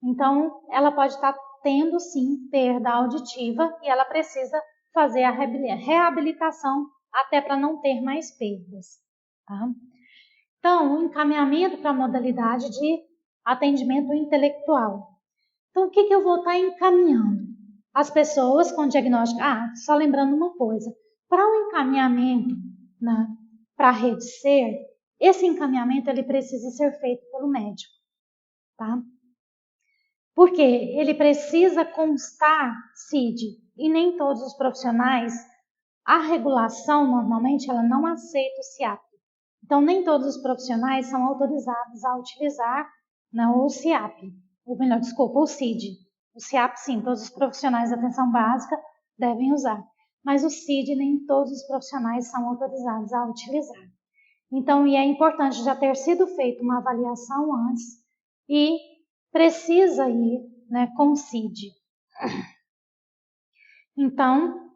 então ela pode estar tendo, sim, perda auditiva e ela precisa fazer a reabilitação até para não ter mais perdas. Tá? Então, o encaminhamento para a modalidade de atendimento intelectual. Então, o que eu vou estar encaminhando? As pessoas com diagnóstico... só lembrando uma coisa. Para o encaminhamento, né, para a rede SER, esse encaminhamento ele precisa ser feito pelo médico. Tá? Porque ele precisa constar CID. E nem todos os profissionais, a regulação, normalmente, ela não aceita o CIAP. Então, nem todos os profissionais são autorizados a utilizar, né, o CIAP. O CID. O CIAP, sim, todos os profissionais da atenção básica devem usar. Mas o CID, nem todos os profissionais são autorizados a utilizar. Então, é importante já ter sido feita uma avaliação antes e precisa ir, né, com o CID. Então,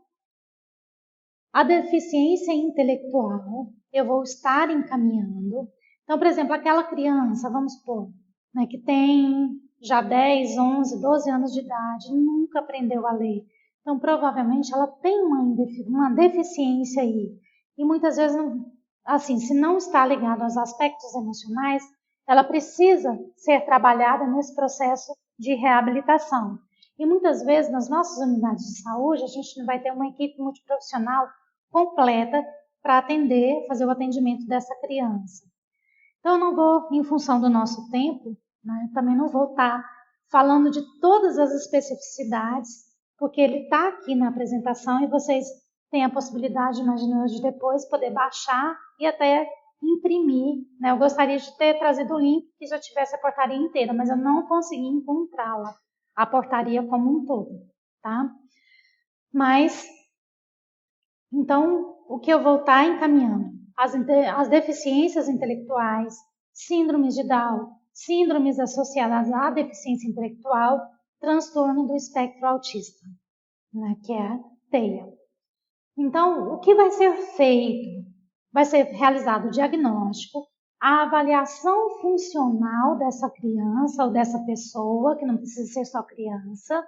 a deficiência intelectual, eu vou estar encaminhando. Então, por exemplo, aquela criança, vamos supor, né, que tem já 10, 11, 12 anos de idade, nunca aprendeu a ler. Então, provavelmente, ela tem uma deficiência aí. E muitas vezes, assim, se não está ligado aos aspectos emocionais, ela precisa ser trabalhada nesse processo de reabilitação. E muitas vezes, nas nossas unidades de saúde, a gente não vai ter uma equipe multiprofissional completa para atender, fazer o atendimento dessa criança. Então, eu não vou, em função do nosso tempo, né, também não vou estar falando de todas as especificidades, porque ele está aqui na apresentação e vocês têm a possibilidade, imagino eu, de depois poder baixar e até imprimir. Né? Eu gostaria de ter trazido o link que já tivesse a portaria inteira, mas eu não consegui encontrá-la, a portaria como um todo. Tá? Mas, então, o que eu vou estar encaminhando? As deficiências intelectuais, síndromes de Down, síndromes associadas à deficiência intelectual, transtorno do espectro autista, né, que é a TEIA. Então, o que vai ser feito? Vai ser realizado o diagnóstico, a avaliação funcional dessa criança ou dessa pessoa, que não precisa ser só criança,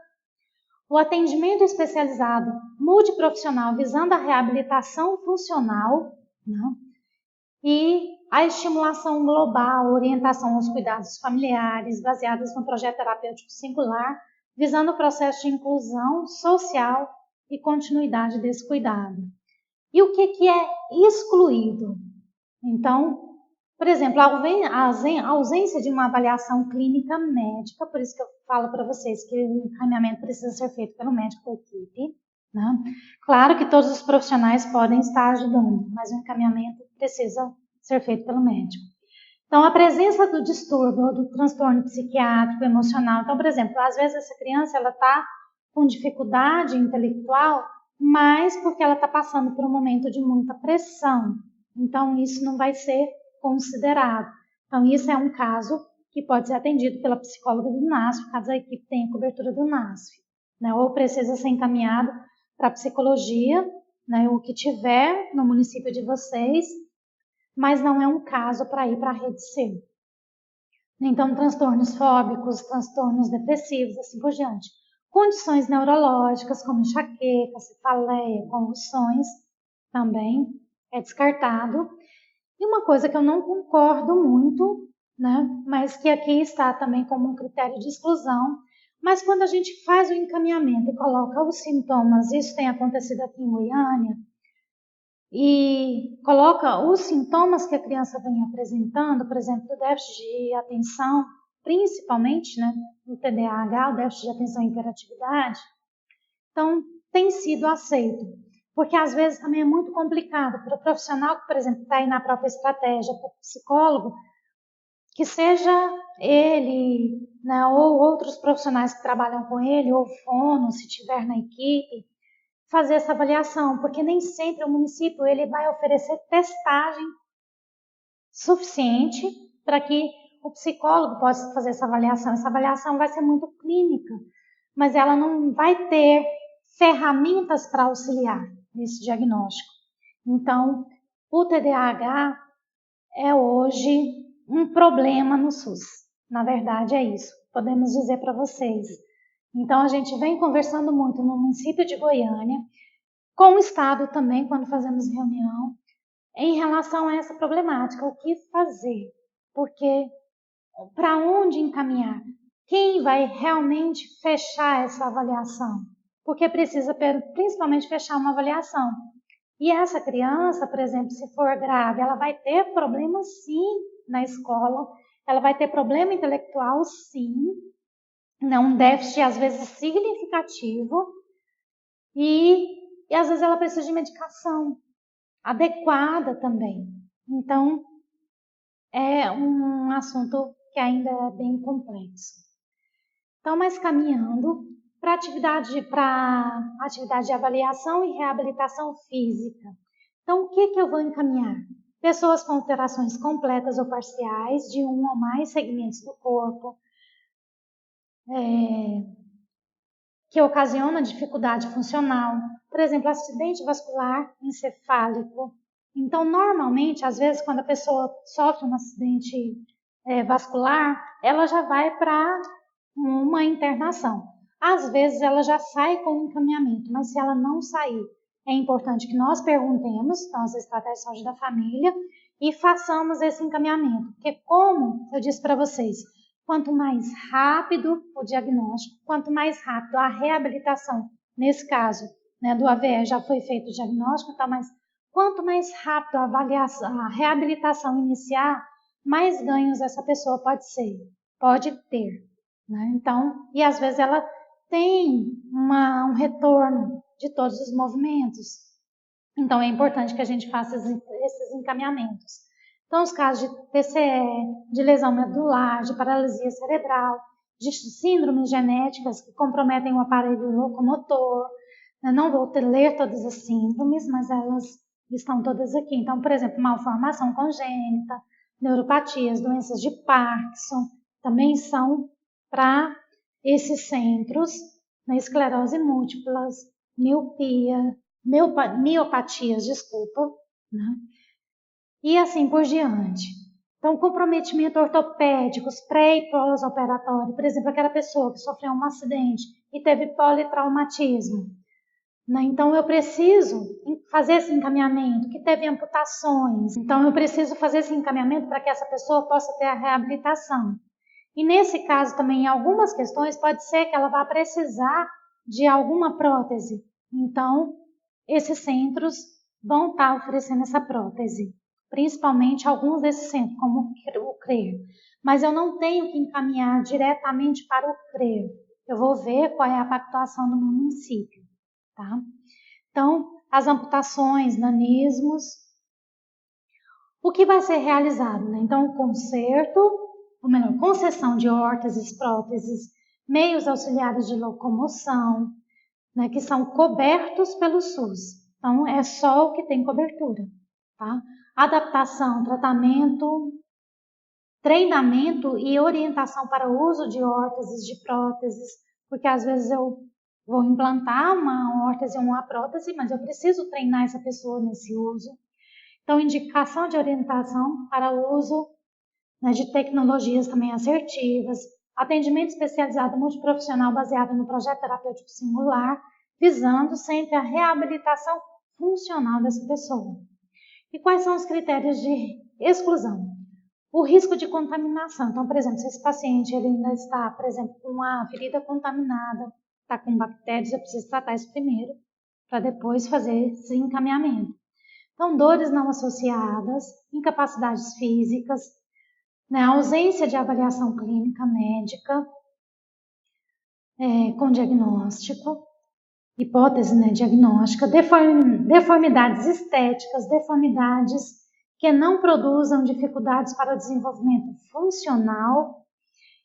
o atendimento especializado multiprofissional visando a reabilitação funcional, né? E a estimulação global, orientação aos cuidados familiares, baseadas no projeto terapêutico singular, visando o processo de inclusão social e continuidade desse cuidado. E o que é excluído? Então, por exemplo, a ausência de uma avaliação clínica médica, por isso que eu falo para vocês que o encaminhamento precisa ser feito pelo médico da equipe. Né? Claro que todos os profissionais podem estar ajudando, mas o encaminhamento precisa ser feito pelo médico. Então, a presença do distúrbio, do transtorno psiquiátrico, emocional. Então, por exemplo, às vezes essa criança está com dificuldade intelectual, mas porque ela está passando por um momento de muita pressão. Então, isso não vai ser considerado. Então, isso é um caso que pode ser atendido pela psicóloga do NASF, caso a equipe tenha cobertura do NASF. Né? Ou precisa ser encaminhado para a psicologia, né? O que tiver no município de vocês, mas não é um caso para ir para a rede C. Então, transtornos fóbicos, transtornos depressivos, assim por diante. Condições neurológicas, como enxaqueca, cefaleia, convulsões, também é descartado. E uma coisa que eu não concordo muito, né, mas que aqui está também como um critério de exclusão, mas quando a gente faz o encaminhamento e coloca os sintomas, isso tem acontecido aqui em Goiânia, e coloca os sintomas que a criança vem apresentando, por exemplo, o déficit de atenção, principalmente, né, no TDAH, o déficit de atenção e hiperatividade, então tem sido aceito. Porque às vezes também é muito complicado para o profissional que, por exemplo, está aí na própria estratégia, para o psicólogo, que seja ele, né, ou outros profissionais que trabalham com ele, ou fono, se tiver na equipe, fazer essa avaliação, porque nem sempre o município ele vai oferecer testagem suficiente para que o psicólogo possa fazer essa avaliação. Essa avaliação vai ser muito clínica, mas ela não vai ter ferramentas para auxiliar nesse diagnóstico. Então, o TDAH é hoje um problema no SUS. Na verdade, é isso. Podemos dizer para vocês. Então, a gente vem conversando muito no município de Goiânia, com o Estado também, quando fazemos reunião, em relação a essa problemática. O que fazer? Porque para onde encaminhar? Quem vai realmente fechar essa avaliação? Porque precisa principalmente fechar uma avaliação. E essa criança, por exemplo, se for grave, ela vai ter problema sim na escola, ela vai ter problema intelectual sim, né? Um déficit às vezes significativo e às vezes ela precisa de medicação adequada também. Então, é um assunto que ainda é bem complexo. Então, mas caminhando para atividade de avaliação e reabilitação física. Então, o que eu vou encaminhar? Pessoas com alterações completas ou parciais de um ou mais segmentos do corpo, que ocasiona dificuldade funcional, por exemplo, acidente vascular encefálico. Então, normalmente, às vezes, quando a pessoa sofre um acidente vascular, ela já vai para uma internação. Às vezes, ela já sai com um encaminhamento, mas se ela não sair, é importante que nós perguntemos, nossa estratégia de saúde da família, e façamos esse encaminhamento. Porque, como eu disse para vocês, quanto mais rápido o diagnóstico, quanto mais rápido a reabilitação, nesse caso, né, do AVE já foi feito o diagnóstico, então, mas Quanto mais rápido a reabilitação iniciar, mais ganhos essa pessoa pode ter, né? Então, e às vezes ela tem um retorno de todos os movimentos. Então, é importante que a gente faça esses encaminhamentos. Então, os casos de TCE, de lesão medular, de paralisia cerebral, de síndromes genéticas que comprometem o aparelho locomotor. Eu não vou ler todas as síndromes, mas elas estão todas aqui. Então, por exemplo, malformação congênita, neuropatias, doenças de Parkinson, também são para esses centros, na esclerose múltiplas, miopia, miopatias, né? E assim por diante. Então, comprometimento ortopédicos, pré e pós-operatório, por exemplo, aquela pessoa que sofreu um acidente e teve politraumatismo, né? Então, eu preciso fazer esse encaminhamento, que teve amputações. Então, eu preciso fazer esse encaminhamento para que essa pessoa possa ter a reabilitação. E nesse caso também, em algumas questões, pode ser que ela vá precisar de alguma prótese. Então, esses centros vão estar oferecendo essa prótese, principalmente alguns desses centros, como o CRER. Mas eu não tenho que encaminhar diretamente para o CRER. Eu vou ver qual é a pactuação do meu município, tá? Então, as amputações, nanismos, o que vai ser realizado, né? Então, o conserto, ou melhor, concessão de órteses, próteses, meios auxiliares de locomoção, né, que são cobertos pelo SUS. Então, é só o que tem cobertura, tá? Adaptação, tratamento, treinamento e orientação para o uso de órteses, de próteses, porque às vezes eu vou implantar uma órtese ou uma prótese, mas eu preciso treinar essa pessoa nesse uso. Então, indicação de orientação para o uso, né, de tecnologias também assertivas, atendimento especializado multiprofissional baseado no projeto terapêutico singular, visando sempre a reabilitação funcional dessa pessoa. E quais são os critérios de exclusão? O risco de contaminação. Então, por exemplo, se esse paciente ele ainda está, por exemplo, com uma ferida contaminada, está com bactérias, eu preciso tratar isso primeiro, para depois fazer esse encaminhamento. Então, dores não associadas, incapacidades físicas, né, ausência de avaliação clínica médica com diagnóstico, hipótese, né, diagnóstica, deformidades estéticas, deformidades que não produzam dificuldades para o desenvolvimento funcional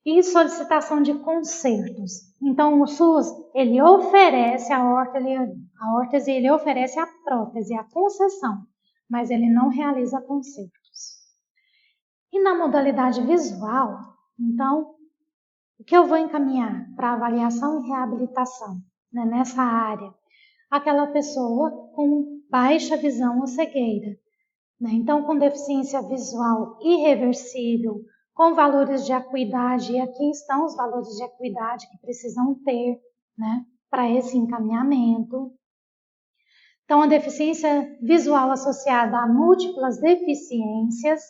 e solicitação de consertos. Então, o SUS, ele oferece a órtese, ele oferece a prótese, a concessão, mas ele não realiza consertos. E na modalidade visual, então, o que eu vou encaminhar para avaliação e reabilitação, né, nessa área? Aquela pessoa com baixa visão ou cegueira, né? Então, com deficiência visual irreversível, com valores de acuidade, e aqui estão os valores de acuidade que precisam ter, né, para esse encaminhamento. Então, a deficiência visual associada a múltiplas deficiências,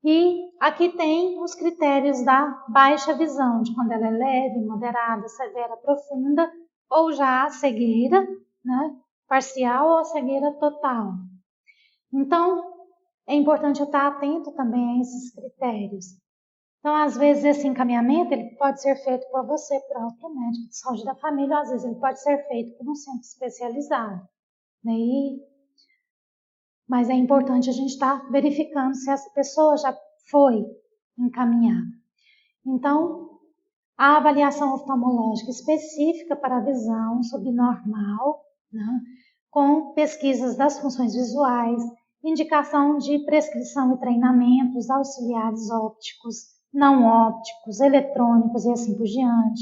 e aqui tem os critérios da baixa visão, de quando ela é leve, moderada, severa, profunda, ou já a cegueira, né, parcial ou a cegueira total. Então, é importante eu estar atento também a esses critérios. Então, às vezes, esse encaminhamento ele pode ser feito por você próprio, médico de saúde da família, ou às vezes ele pode ser feito por um centro especializado, né? Mas é importante a gente estar verificando se essa pessoa já foi encaminhada. Então, a avaliação oftalmológica específica para a visão subnormal, né, com pesquisas das funções visuais, indicação de prescrição e treinamentos auxiliares ópticos, não ópticos, eletrônicos e assim por diante,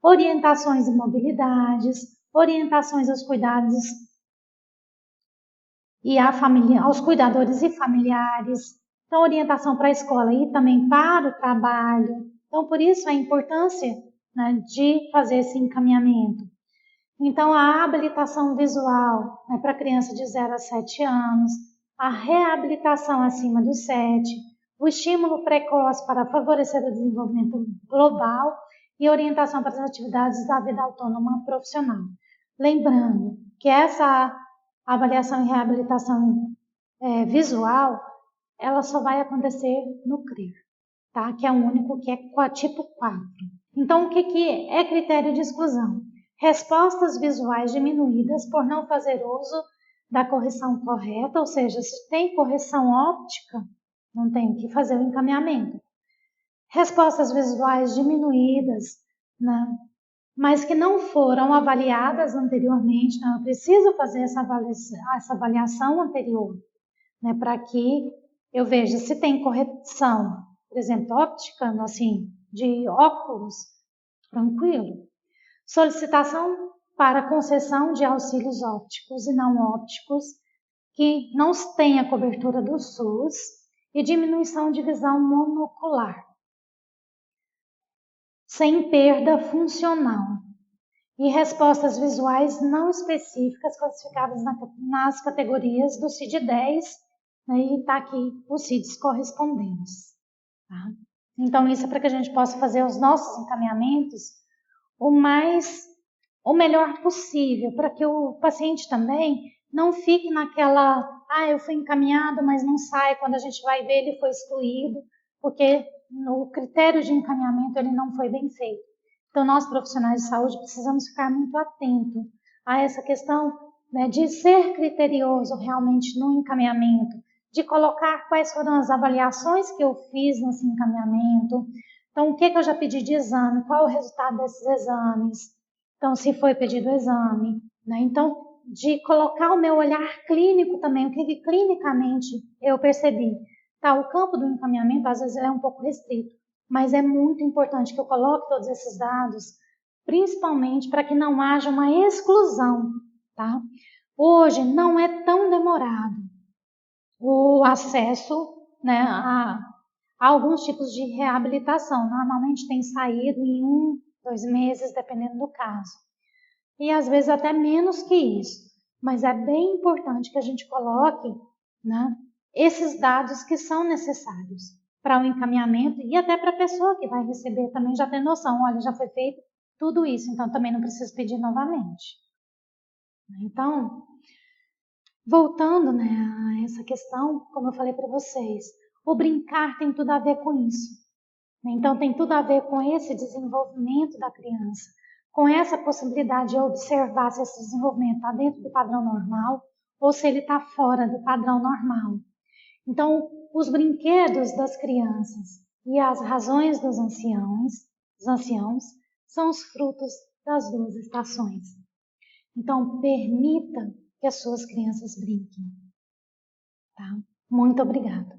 orientações e mobilidades, orientações aos cuidados e aos cuidadores e familiares, então orientação para a escola e também para o trabalho. Então, por isso a importância, né, de fazer esse encaminhamento. Então, a habilitação visual, né, para criança de 0 a 7 anos, a reabilitação acima dos 7, o estímulo precoce para favorecer o desenvolvimento global e orientação para as atividades da vida autônoma profissional. Lembrando que essa A avaliação e reabilitação visual, ela só vai acontecer no CRER, tá? Que é o único que é tipo 4. Então, o que é critério de exclusão? Respostas visuais diminuídas por não fazer uso da correção correta, ou seja, se tem correção óptica, não tem que fazer o encaminhamento. Respostas visuais diminuídas, né, mas que não foram avaliadas anteriormente, então eu preciso fazer essa avaliação anterior, né, para que eu veja se tem correção, por exemplo, óptica, assim, de óculos, tranquilo. Solicitação para concessão de auxílios ópticos e não ópticos que não tenha cobertura do SUS e diminuição de visão monocular, sem perda funcional. E respostas visuais não específicas classificadas nas categorias do CID-10, né, e está aqui os CIDs correspondentes. Tá? Então, isso é para que a gente possa fazer os nossos encaminhamentos o melhor possível, para que o paciente também não fique naquela, eu fui encaminhado, mas não sai, quando a gente vai ver ele foi excluído, porque o critério de encaminhamento ele não foi bem feito. Então, nós profissionais de saúde precisamos ficar muito atentos a essa questão, né, de ser criterioso realmente no encaminhamento, de colocar quais foram as avaliações que eu fiz nesse encaminhamento. Então, o que eu já pedi de exame, qual o resultado desses exames, então, se foi pedido o exame, né? Então, de colocar o meu olhar clínico também, o que clinicamente eu percebi. Tá, o campo do encaminhamento, às vezes, é um pouco restrito, mas é muito importante que eu coloque todos esses dados, principalmente para que não haja uma exclusão, tá? Hoje não é tão demorado o acesso, né, a alguns tipos de reabilitação. Normalmente tem saído em 1, 2 meses, dependendo do caso. E às vezes até menos que isso. Mas é bem importante que a gente coloque, né, esses dados que são necessários para o encaminhamento e até para a pessoa que vai receber também já ter noção. Olha, já foi feito tudo isso, então também não preciso pedir novamente. Então, voltando, né, a essa questão, como eu falei para vocês, o brincar tem tudo a ver com isso. Então, tem tudo a ver com esse desenvolvimento da criança, com essa possibilidade de observar se esse desenvolvimento está dentro do padrão normal ou se ele está fora do padrão normal. Então, os brinquedos das crianças e as razões dos anciãos são os frutos das 2 estações. Então, permita que as suas crianças brinquem. Tá? Muito obrigada.